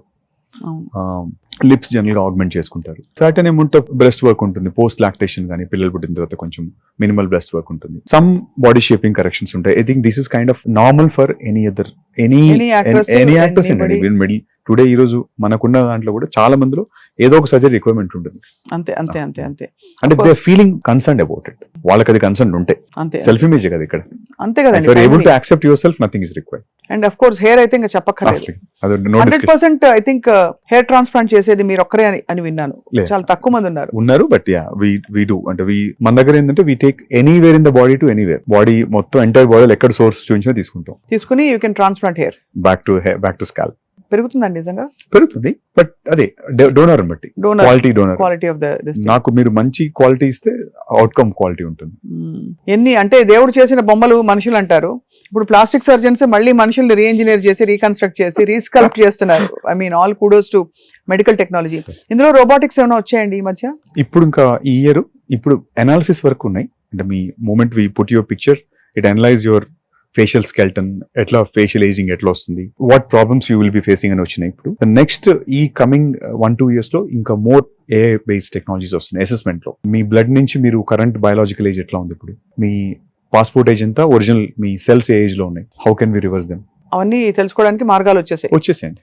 లిప్స్ జనరల్ గా ఆగ్మెంట్ చేసుకుంటారు. Certain amount of breast work ఉంటుంది పోస్ట్ లాక్టేషన్ కానీ, పిల్లలు పుట్టిన తర్వాత కొంచెం మినిమల్ బ్రెస్ట్ వర్క్ ఉంటుంది. సమ్ బాడీ షేపింగ్ కరెక్షన్స్ ఉంటాయి. I think this is kind of normal for any actors అండి. మిడిల్ టుడే ఈ రోజు మనకున్న దాంట్లో కూడా చాలా మందిలో ఏదో ఒక సర్జరీ రిక్వైర్మెంట్ ఉంటుంది. అంతే అంతే అంతే అంతే. అంటే they feeling concern about it. వాళ్ళకి అది కన్సర్న్ ఉంటే అంతే, సెల్ఫ్ ఇమేజ్ కదా ఇక్కడ. అంతే కదండి. You are able to accept yourself, nothing is required. And of course hair అయితే ఇంకా చెప్పక్కర్లేదు. 100% ఐ థింక్ హెయిర్ ట్రాన్స్ప్లాంట్ చేసేది మీరు ఒక్కరే అని విన్నాను. చాలా తక్కువ మంది ఉన్నారు. But yeah we do. అంటే మన దగ్గర ఏంటంటే we take anywhere in the body to anywhere. Body మొత్తం ఎంటైర్ బాడీలో ఎక్కడ సోర్స్ చూపించినా తీసుకుని you can transplant hair back to scalp. పెరుగుతుందండి నిజంగా? పెరుగుతుంది, బట్ అదే డోనర్ బట్టి, క్వాలిటీ ఆఫ్ ద. నాకు మీరు మంచి క్వాలిటీ ఇస్తే అవుట్కమ్ క్వాలిటీ ఉంటుంది. ఎన్ని అంటే దేవుడు చేసిన బొమ్మలు మనుషులు అంటారు. ఇప్పుడు ప్లాస్టిక్ సర్జన్స్ మళ్ళీ మనుషుల్ని రీఇంజనీర్ చేసి, రీకన్స్ట్రక్ట్ చేసి, రీస్కల్ప్ట్ చేస్తున్నారు. I mean all kudos to medical technology. ఇందులో రోబోటిక్స్ ఏమైనా వచ్చాయండి ఈ మధ్య? ఇప్పుడు ఇంకా ఈ ఇయర్ ఇప్పుడు అనాలిసిస్ వరకు ఉన్నాయి. అంటే మీ moment we put your picture, it analyse your facial skeleton, ఎట్లా ఫేషియల్ ఏజింగ్ ఎట్లా వస్తుంది, what problems you will be facing అని వచ్చినాయి. ఇప్పుడు నెక్స్ట్ ఈ కమింగ్ 1-2 years లో ఇంకా మోర్ AI బేస్డ్ టెక్నాలజీస్ వస్తున్నాయి. అసెస్మెంట్ లో మీ బ్లడ్ నుంచి మీరు కరెంట్ బయాలజికల్ ఏజ్ ఎట్లా ఉంది, ఇప్పుడు మీ పాస్పోర్ట్ ఏజ్ ఎంత, ఒరిజినల్ మీ సెల్స్ ఏజ్ లో ఉన్నాయి, how can we reverse them, అవన్నీ తెలుసుకోవడానికి మార్గాలు వచ్చేసాయండి.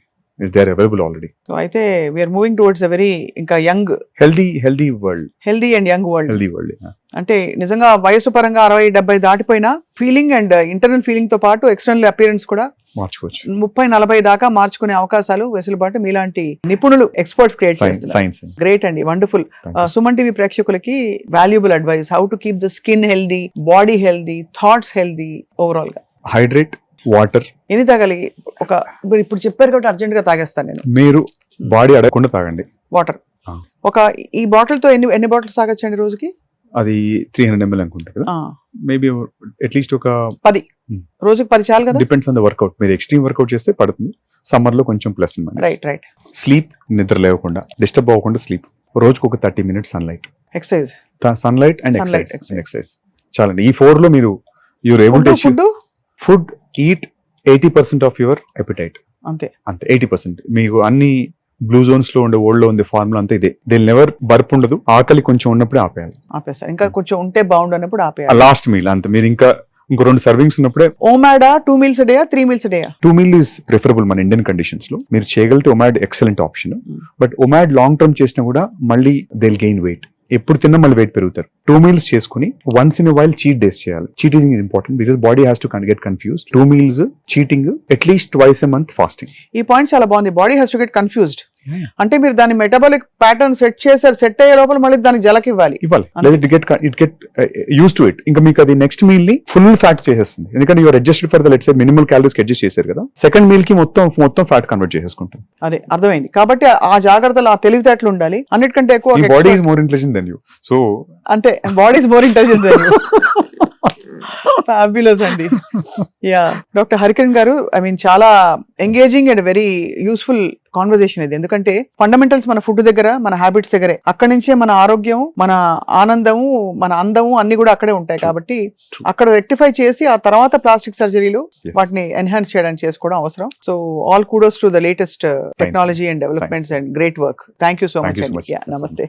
They are available already. So అయితే we are moving towards a very ఇంకా young healthy world. Healthy and young world. అంటే నిజంగా వయసు పరంగా 60-70 దాటిపోయినా ఫీలింగ్ అండ్ ఇంటర్నల్ ఫీలింగ్ తో పాటు ఎక్స్టర్నల్ అపియరెన్స్ కూడా మార్చుకోవచ్చు. 30-40 దాకా మార్చుకునే అవకాశాలు, వెసులుబాటు మీలాంటి నిపుణులు, ఎక్స్పర్ట్స్ క్రియేట్ చేస్తున్నారు. గ్రేట్ అండి, వండర్ఫుల్. సుమన్ టీవీ ప్రేక్షకులకి valuable advice, how to keep the skin healthy, body healthy, thoughts healthy, overall గా. Hydrate, water. ఎన్ని తాగాలి? ఇప్పుడు చెప్పారు కాబట్టి అర్జెంట్ గా తాగేస్తాను నేను. మీరు బాడీ అడగకుండా తాగండి వాటర్. ఈ బాటిల్ తో ఎన్ని బాటిల్స్ తాగొచ్చండి రోజుకి? అది 300 ml అనుకుంటా కదా, మేబీ అట్లీస్ట్ ఒక 10. రోజుకి 10 చాలు కదా? Depends on the work out. మీరు ఎక్స్ట్రీమ్ వర్కౌట్ చేస్తే పడుతుంది, సమ్మర్ లో కొంచెం ప్లస్. రైట్. స్లీప్, నిద్ర లేవకుండా, డిస్టర్బ్ అవ్వకుండా స్లీప్. రోజుకు ఒక 30 minutes sunlight. Exercise, sunlight and exercise చాలండి. ఈ 4 లో మీరు you're able to food eat 80% of your appetite. అంతే 80%. మీకు అన్ని బ్లూ జోన్స్ లో ఉండే ఓల్డ్ లో ఉంది ఫార్ములా అంతా ఇదే. దే నెవర్ బర్ప్ ఉండదు. ఆకలి కొంచెం ఉన్నప్పుడే ఆపేయాలి. ఇంకా కొంచెం ఉంటే బాగుండు అన్నప్పుడు ఆపేయాలి. లాస్ట్ మీల్ అంతే. మీరు ఇంకో 2 servings ఉన్నప్పుడే. ఓమాడా 2 meals a day, 3 meals a day? 2 meal is preferable మన ఇండియన్ కండిషన్స్ లో. మీరు చేయగలిగితే OMAD excellent option. But OMAD long term చేసినా కూడా మళ్ళీ దే విల్ గెయిన్ వెయిట్. ఎప్పుడు తిన్నా మళ్ళీ వెయిట్ పెరుగుతారు. 2 meals చేసుకుని once in while cheat days చేయాలి. Cheating is important because body has to get confused. 2 meals cheating, at least twice a month fasting. ఈ పాయింట్ చాలా బాగుంది. Body has to get confused. అంటే మీరు దాని మెటబాలిక్ ప్యాటర్న్ సెట్ చేశారు, set అయ్యే లోపల మళ్ళీ దానికి జలకి ఇవ్వాలి. ఇవ్వాలి, లేదా it get use to it. ఇంకా మీకు అది నెక్స్ట్ మీల్ ని ఫుల్ ఫ్యాట్ చేసేస్తుంది, ఎందుకంటే you're adjusted for the let's say minimal calories adjust చేశారు కదా, సెకండ్ మీల్ కి మొత్తం ఫ్యాట్ కన్వర్ట్ చేసేసుకుంటాం. అదే అర్థమైంది. కాబట్టి ఆ జాగ్రత్తలు, ఆ తెలివితేటలు ఉండాలి. అన్నిటికంటే ఎక్కువ body is more intelligent than you. So అంటే body is more intelligent than you. Fabulous అండి. Yeah, doctor Harikiran garu, I mean చాలా engaging and very useful conversation ఇది. ఎందుకంటే ఫండమెంటల్స్ మన ఫుడ్ దగ్గర, మన హ్యాబిట్స్ దగ్గరే, అక్కడి నుంచే మన ఆరోగ్యం, మన ఆనందము, మన అందము అన్ని కూడా అక్కడే ఉంటాయి. కాబట్టి అక్కడ రెక్టిఫై చేసి ఆ తర్వాత ప్లాస్టిక్ సర్జరీలు వాటిని ఎన్హాన్స్ చేయడానికి చేసుకోవడం అవసరం. So all kudos to the latest technology and developments and great work. Thank you so much. నమస్తే.